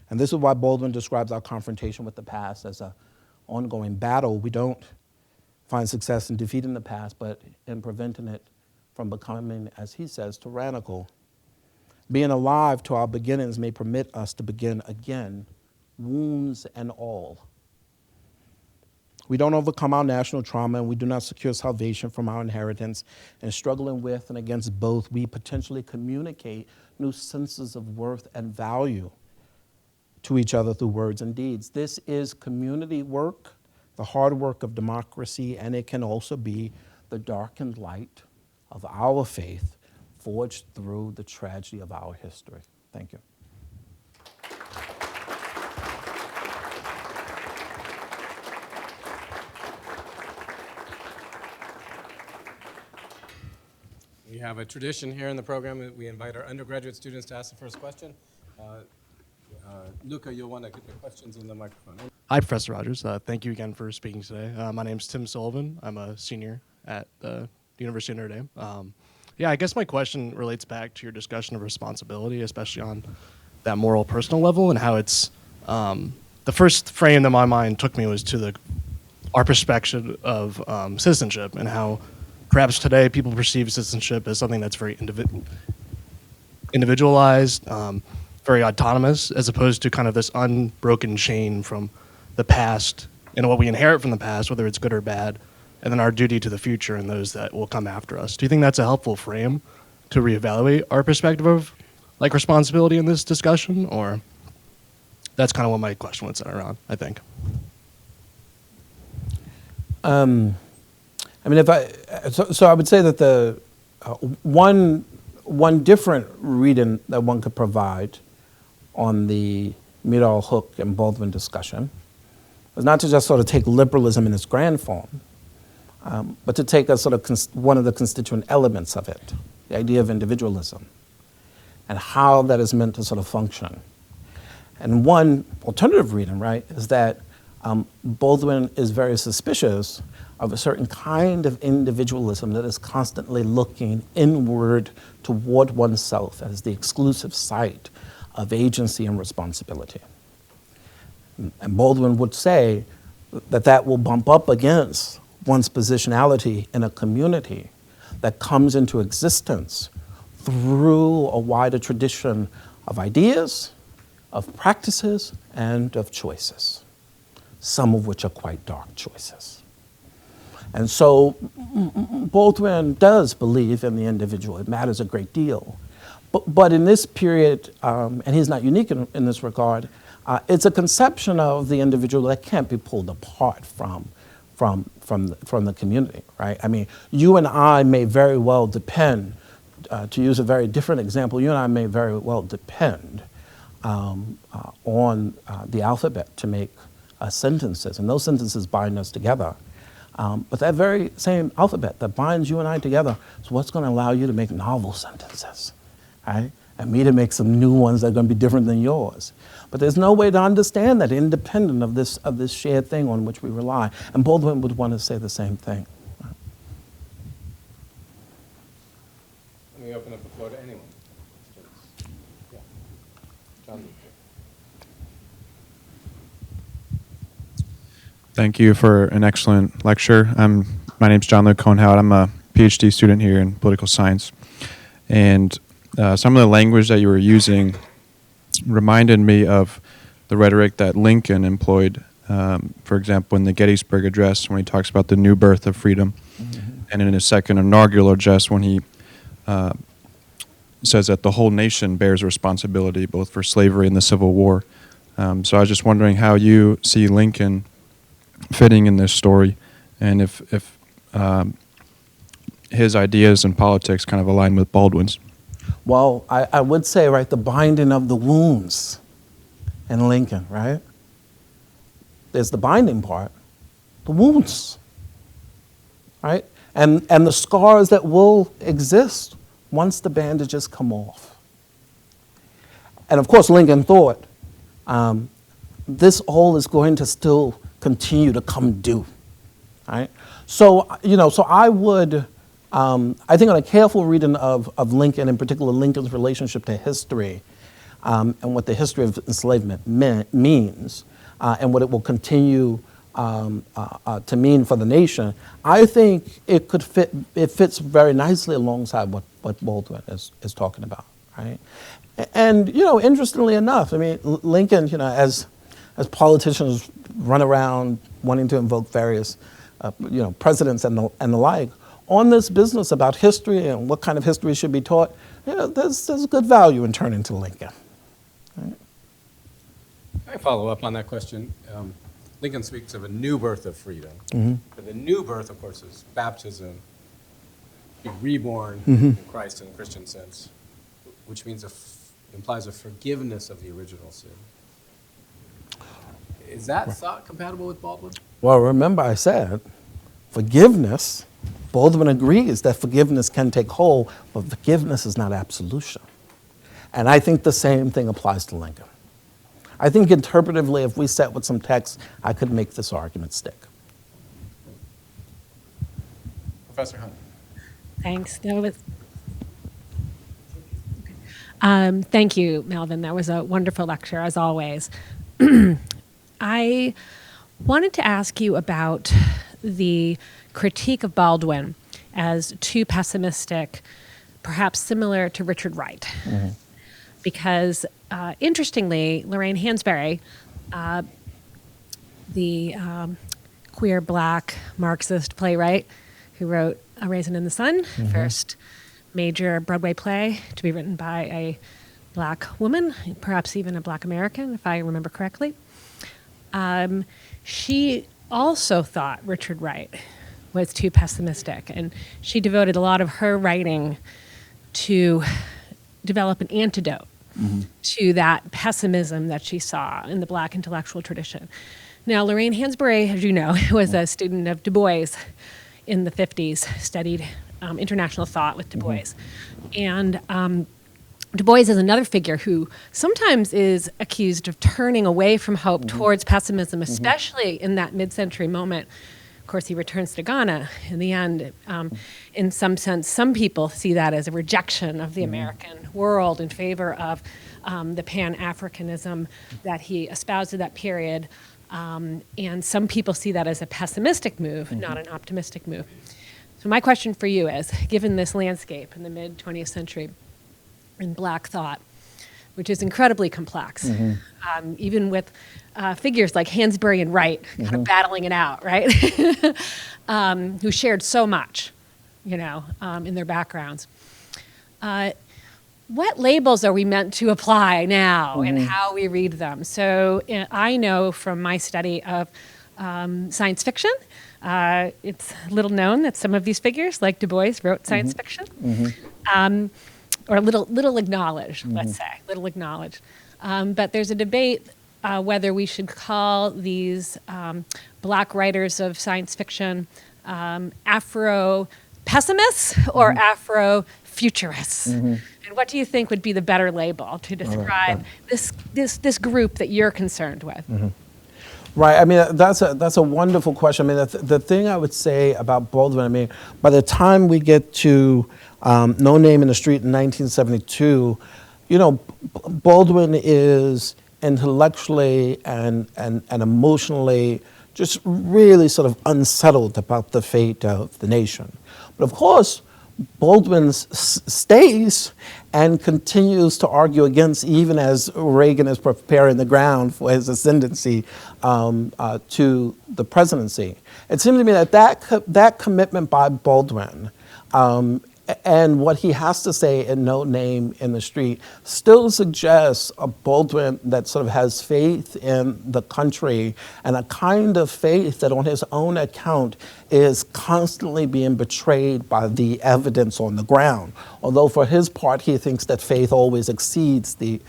[SPEAKER 2] And this is why Baldwin describes our confrontation with the past as an ongoing battle. We don't find success in defeating the past, but in preventing it from becoming, as he says, tyrannical. Being alive to our beginnings may permit us to begin again, wounds and all. We don't overcome our national trauma, and we do not secure salvation from our inheritance. And struggling with and against both, we potentially communicate new senses of worth and value to each other through words and deeds. This is community work, the hard work of democracy, and it can also be the darkened light of our faith forged through the tragedy of our history. Thank you.
[SPEAKER 3] We have a tradition here in the program that we invite our undergraduate students to ask the first question. Luca, you'll want to get the questions in the microphone.
[SPEAKER 4] Hi, Professor Rogers. Thank you again for speaking today. My name's Tim Sullivan. I'm a senior at the University of Notre Dame. I guess my question relates back to your discussion of responsibility, especially on that moral personal level, and how it's the first frame that my mind took me was to our perspective of citizenship, and how perhaps today people perceive citizenship as something that's very individualized, very autonomous, as opposed to kind of this unbroken chain from the past and what we inherit from the past, whether it's good or bad, and then our duty to the future and those that will come after us. Do you think that's a helpful frame to reevaluate our perspective of like responsibility in this discussion? Or that's kind of what my question would center around, I think.
[SPEAKER 2] I mean, so I would say that the one different reading that one could provide on the Miral, Hook, and Baldwin discussion was not to just sort of take liberalism in its grand form, but to take a sort of one of the constituent elements of it, the idea of individualism, and how that is meant to sort of function. And one alternative reading, right, is that Baldwin is very suspicious of a certain kind of individualism that is constantly looking inward toward oneself as the exclusive site of agency and responsibility. And Baldwin would say that that will bump up against one's positionality in a community that comes into existence through a wider tradition of ideas, of practices, and of choices, some of which are quite dark choices. And so Baldwin does believe in the individual. It matters a great deal. But in this period, and he's not unique in this regard, it's a conception of the individual that can't be pulled apart from the community, right? I mean, you and I may very well depend, to use a very different example, you and I may very well depend on the alphabet to make sentences, and those sentences bind us together. But that very same alphabet that binds you and I together is what's going to allow you to make novel sentences, right? and me to make some new ones that are going to be different than yours. But there's no way to understand that independent of this shared thing on which we rely. And Baldwin would want to say the same thing.
[SPEAKER 3] Let me open up the floor to anyone. Yeah. John.
[SPEAKER 5] Thank you for an excellent lecture. My name's John Luke Cohen-Howard. I'm a PhD student here in political science. And some of the language that you were using reminded me of the rhetoric that Lincoln employed, for example, in the Gettysburg Address when he talks about the new birth of freedom, and in his second inaugural address when he says that the whole nation bears responsibility both for slavery and the Civil War. So I was just wondering how you see Lincoln fitting in this story, and if his ideas and politics kind of align with Baldwin's.
[SPEAKER 2] Well, I would say, right, the binding of the wounds in Lincoln, right? There's the binding part, the wounds, right? And the scars that will exist once the bandages come off. And of course, Lincoln thought, this all is going to still continue to come due, right? So, so I would, I think on a careful reading of Lincoln, in particular Lincoln's relationship to history, and what the history of enslavement means, and what it will continue to mean for the nation, I think it fits very nicely alongside what Baldwin is talking about, right? And, interestingly enough, I mean, Lincoln, as politicians run around wanting to invoke various, presidents and the like, on this business about history and what kind of history should be taught, there's good value in turning to Lincoln. Right?
[SPEAKER 3] I follow up on that question. Lincoln speaks of a new birth of freedom. But the new birth, of course, is baptism, being reborn in Christ in a Christian sense, which means implies a forgiveness of the original sin. Is that thought compatible with Baldwin?
[SPEAKER 2] Well, remember I said forgiveness, Baldwin agrees that forgiveness can take hold, but forgiveness is not absolution. And I think the same thing applies to Lincoln. I think interpretively, if we set with some text, I could make this argument stick.
[SPEAKER 3] Professor Hunt.
[SPEAKER 6] Thanks. Thank you, Melvin. That was a wonderful lecture, as always. I wanted to ask you about the critique of Baldwin as too pessimistic, perhaps similar to Richard Wright. Because, interestingly, Lorraine Hansberry, the queer black Marxist playwright who wrote A Raisin in the Sun, first major Broadway play to be written by a black woman, perhaps even a black American, if I remember correctly. She also thought Richard Wright was too pessimistic, and she devoted a lot of her writing to develop an antidote to that pessimism that she saw in the black intellectual tradition. Now, Lorraine Hansberry, as you know, was a student of Du Bois in the 50s, studied international thought with Du Bois. And Du Bois is another figure who sometimes is accused of turning away from hope towards pessimism, especially in that mid-century moment. Of course, he returns to Ghana in the end. In some sense, some people see that as a rejection of the American world in favor of the Pan-Africanism that he espoused at that period. And some people see that as a pessimistic move, not an optimistic move. So my question for you is, given this landscape in the mid-20th century in black thought, which is incredibly complex, even with figures like Hansberry and Wright kind of battling it out, right? Who shared so much, in their backgrounds. What labels are we meant to apply now and how we read them? So I know from my study of science fiction, it's little known that some of these figures, like Du Bois, wrote science fiction. Or little acknowledged, let's say, little acknowledged. But there's a debate whether we should call these black writers of science fiction Afro-pessimists or Afro-futurists. And what do you think would be the better label to describe this group that you're concerned with?
[SPEAKER 2] Right. I mean, that's a wonderful question. I mean, the thing I would say about Baldwin, I mean, by the time we get to No Name in the Street in 1972, you know, Baldwin is intellectually and emotionally just really sort of unsettled about the fate of the nation. But of course, Baldwin stays and continues to argue against, even as Reagan is preparing the ground for his ascendancy to the presidency. It seems to me that that commitment by Baldwin and what he has to say in No Name in the Street still suggests a Baldwin that sort of has faith in the country, and a kind of faith that on his own account is constantly being betrayed by the evidence on the ground. Although for his part, he thinks that faith always exceeds the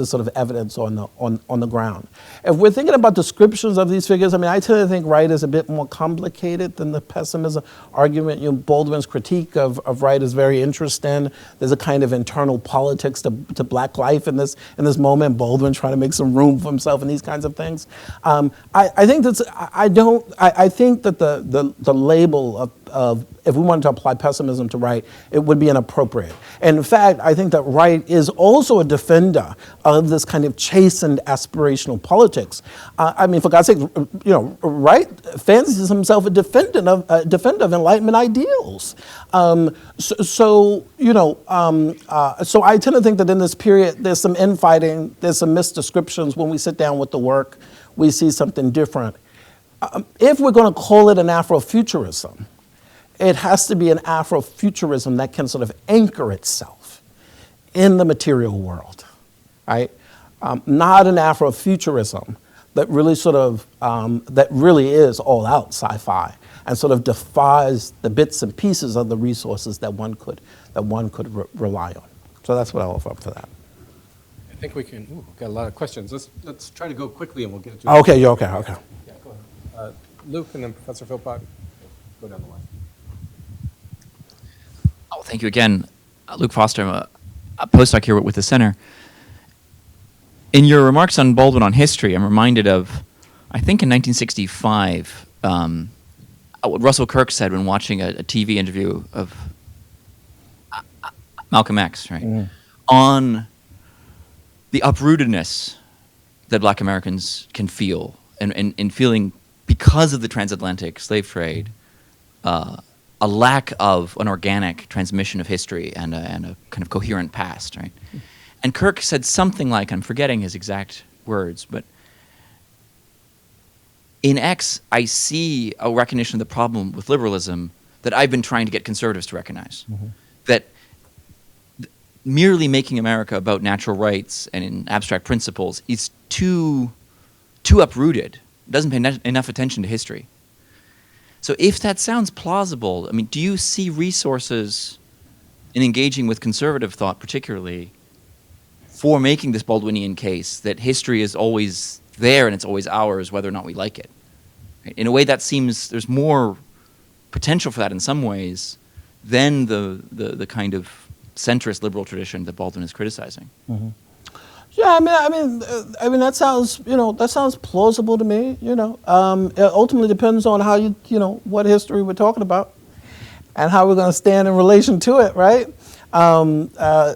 [SPEAKER 2] sort of evidence on the ground. If we're thinking about descriptions of these figures, I mean, I tend to think Wright is a bit more complicated than the pessimism argument. You know, Baldwin's critique of Wright is very interesting. There's a kind of internal politics to black life in this moment. Baldwin trying to make some room for himself and these kinds of things. I think that's, I think that the label of if we wanted to apply pessimism to Wright, it would be inappropriate. And in fact, I think that Wright is also a defender of this kind of chastened aspirational politics. I mean, for God's sake, you know, Wright fancies himself a defender of Enlightenment ideals. So I tend to think that in this period, there's some infighting, there's some misdescriptions. When we sit down with the work, we see something different. If we're going to call it an Afrofuturism, it has to be an Afrofuturism that can sort of anchor itself in the material world, right? Not an Afrofuturism that really sort of, that really is all out sci-fi and sort of defies the bits and pieces of the resources that one could rely on. So that's what I'll offer up for that.
[SPEAKER 3] I think we can, we've got a lot of questions. Let's try to go quickly and we'll get to
[SPEAKER 2] Okay, yeah, okay.
[SPEAKER 3] Yeah, go ahead. Luke and then Professor Philpott, go down the line.
[SPEAKER 7] Oh, thank you again. Luke Foster, I'm a postdoc here with the center. In your remarks on Baldwin on history, I'm reminded of, I think in 1965, what Russell Kirk said when watching a TV interview of Malcolm X, right? On the uprootedness that black Americans can feel and feeling because of the transatlantic slave trade, a lack of an organic transmission of history and a kind of coherent past, right? And Kirk said something like, I'm forgetting his exact words, but in X, I see a recognition of the problem with liberalism that I've been trying to get conservatives to recognize. That merely making America about natural rights and in abstract principles is too uprooted. It doesn't pay enough attention to history. So if that sounds plausible, I mean, do you see resources in engaging with conservative thought particularly for making this Baldwinian case that history is always there and it's always ours whether or not we like it? Right? In a way that seems there's more potential for that in some ways than the kind of centrist liberal tradition that Baldwin is criticizing.
[SPEAKER 2] Yeah, I mean, that sounds plausible to me. You know, it ultimately depends on how what history we're talking about, and how we're going to stand in relation to it, right?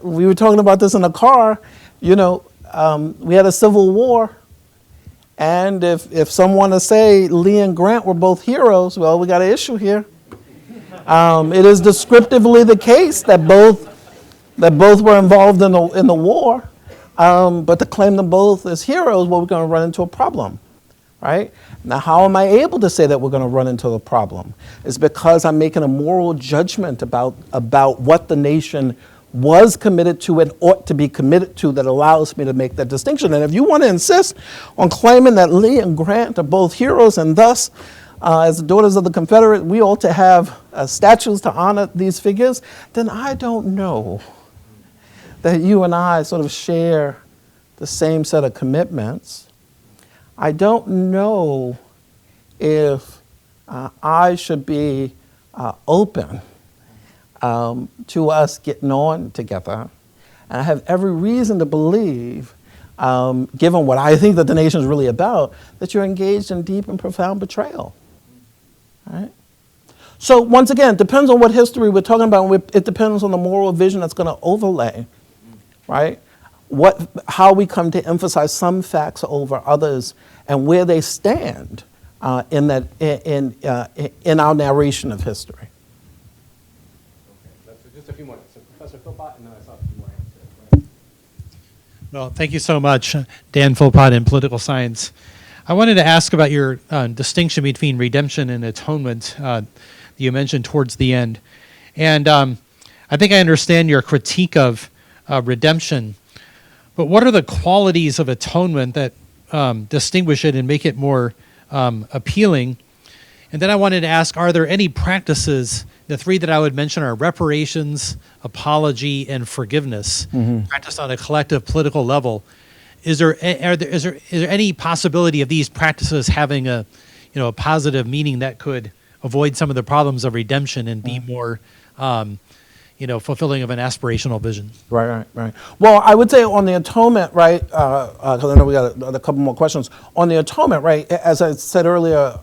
[SPEAKER 2] We were talking about this in the car. You know, we had a civil war, and if someone to say Lee and Grant were both heroes, well, we got an issue here. It is descriptively the case that both were involved in the war. But to claim them both as heroes, well, we're going to run into a problem, right? Now, how am I able to say that we're going to run into a problem? It's because I'm making a moral judgment about what the nation was committed to and ought to be committed to that allows me to make that distinction. And if you want to insist on claiming that Lee and Grant are both heroes and thus, as the daughters of the Confederate, we ought to have statues to honor these figures, then I don't know that you and I sort of share the same set of commitments. I don't know if I should be open to us getting on together. And I have every reason to believe, given what I think that the nation is really about, that you're engaged in deep and profound betrayal. All right? So once again, it depends on what history we're talking about. It depends on the moral vision that's going to overlay, right? How we come to emphasize some facts over others and where they stand in our narration of history.
[SPEAKER 3] Okay, so just a few more. So Professor Philpott, and then I saw a few more hands.
[SPEAKER 8] Well, thank you so much, Dan Philpott in political science. I wanted to ask about your distinction between redemption and atonement that you mentioned towards the end. And I think I understand your critique of redemption, but what are the qualities of atonement that distinguish it and make it more appealing? And then I wanted to ask, are there any practices, the three that I would mention are reparations, apology, and forgiveness, practiced on a collective political level. Is there any possibility of these practices having a positive meaning that could avoid some of the problems of redemption and be more fulfilling of an aspirational vision?
[SPEAKER 2] Right. Well, I would say on the atonement, right, because I know we got a couple more questions. On the atonement, right, as I said earlier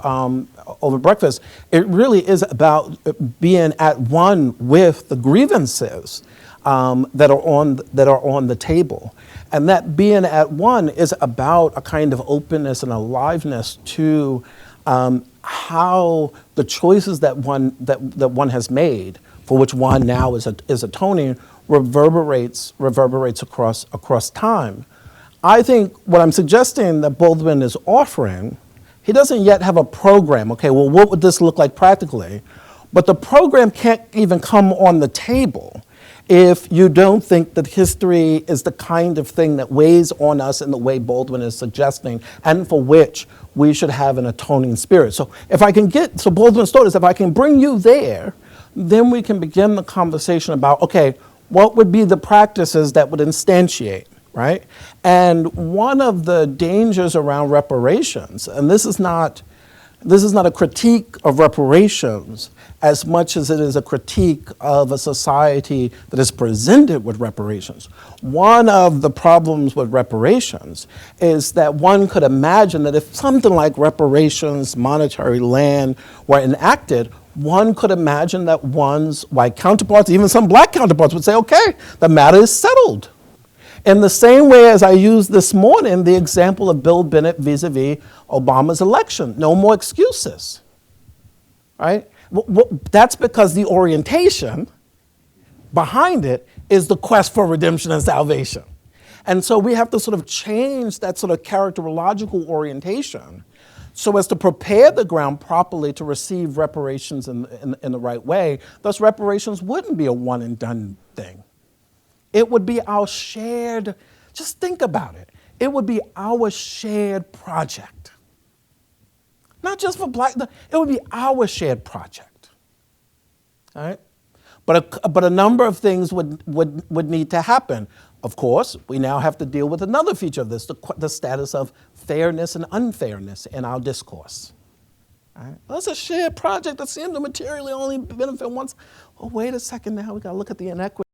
[SPEAKER 2] over breakfast, it really is about being at one with the grievances that are on the table. And that being at one is about a kind of openness and aliveness to how the choices that one has made, for which one now is atoning, reverberates across time. I think what I'm suggesting that Baldwin is offering, he doesn't yet have a program. Okay, well, what would this look like practically? But the program can't even come on the table if you don't think that history is the kind of thing that weighs on us in the way Baldwin is suggesting, and for which we should have an atoning spirit. So Baldwin's thought is, if I can bring you there, then we can begin the conversation about, okay, what would be the practices that would instantiate, right? And one of the dangers around reparations, and this is not a critique of reparations as much as it is a critique of a society that is presented with reparations. One of the problems with reparations is that one could imagine that if something like reparations, monetary land, were enacted, one could imagine that one's white counterparts, even some black counterparts, would say, okay, the matter is settled. In the same way as I used this morning the example of Bill Bennett vis-a-vis Obama's election. No more excuses, right? That's because the orientation behind it is the quest for redemption and salvation. And so we have to sort of change that sort of characterological orientation so as to prepare the ground properly to receive reparations in the right way. Thus, reparations wouldn't be a one and done thing. It would be our shared, just think about it. It would be our shared project. Not just for black, it would be our shared project. All right? But a number of things would need to happen. Of course, we now have to deal with another feature of this, the status of fairness and unfairness in our discourse. All right? Well, that's a shared project that seemed to materially only benefit once. Oh, wait a second now, we got to look at the inequity.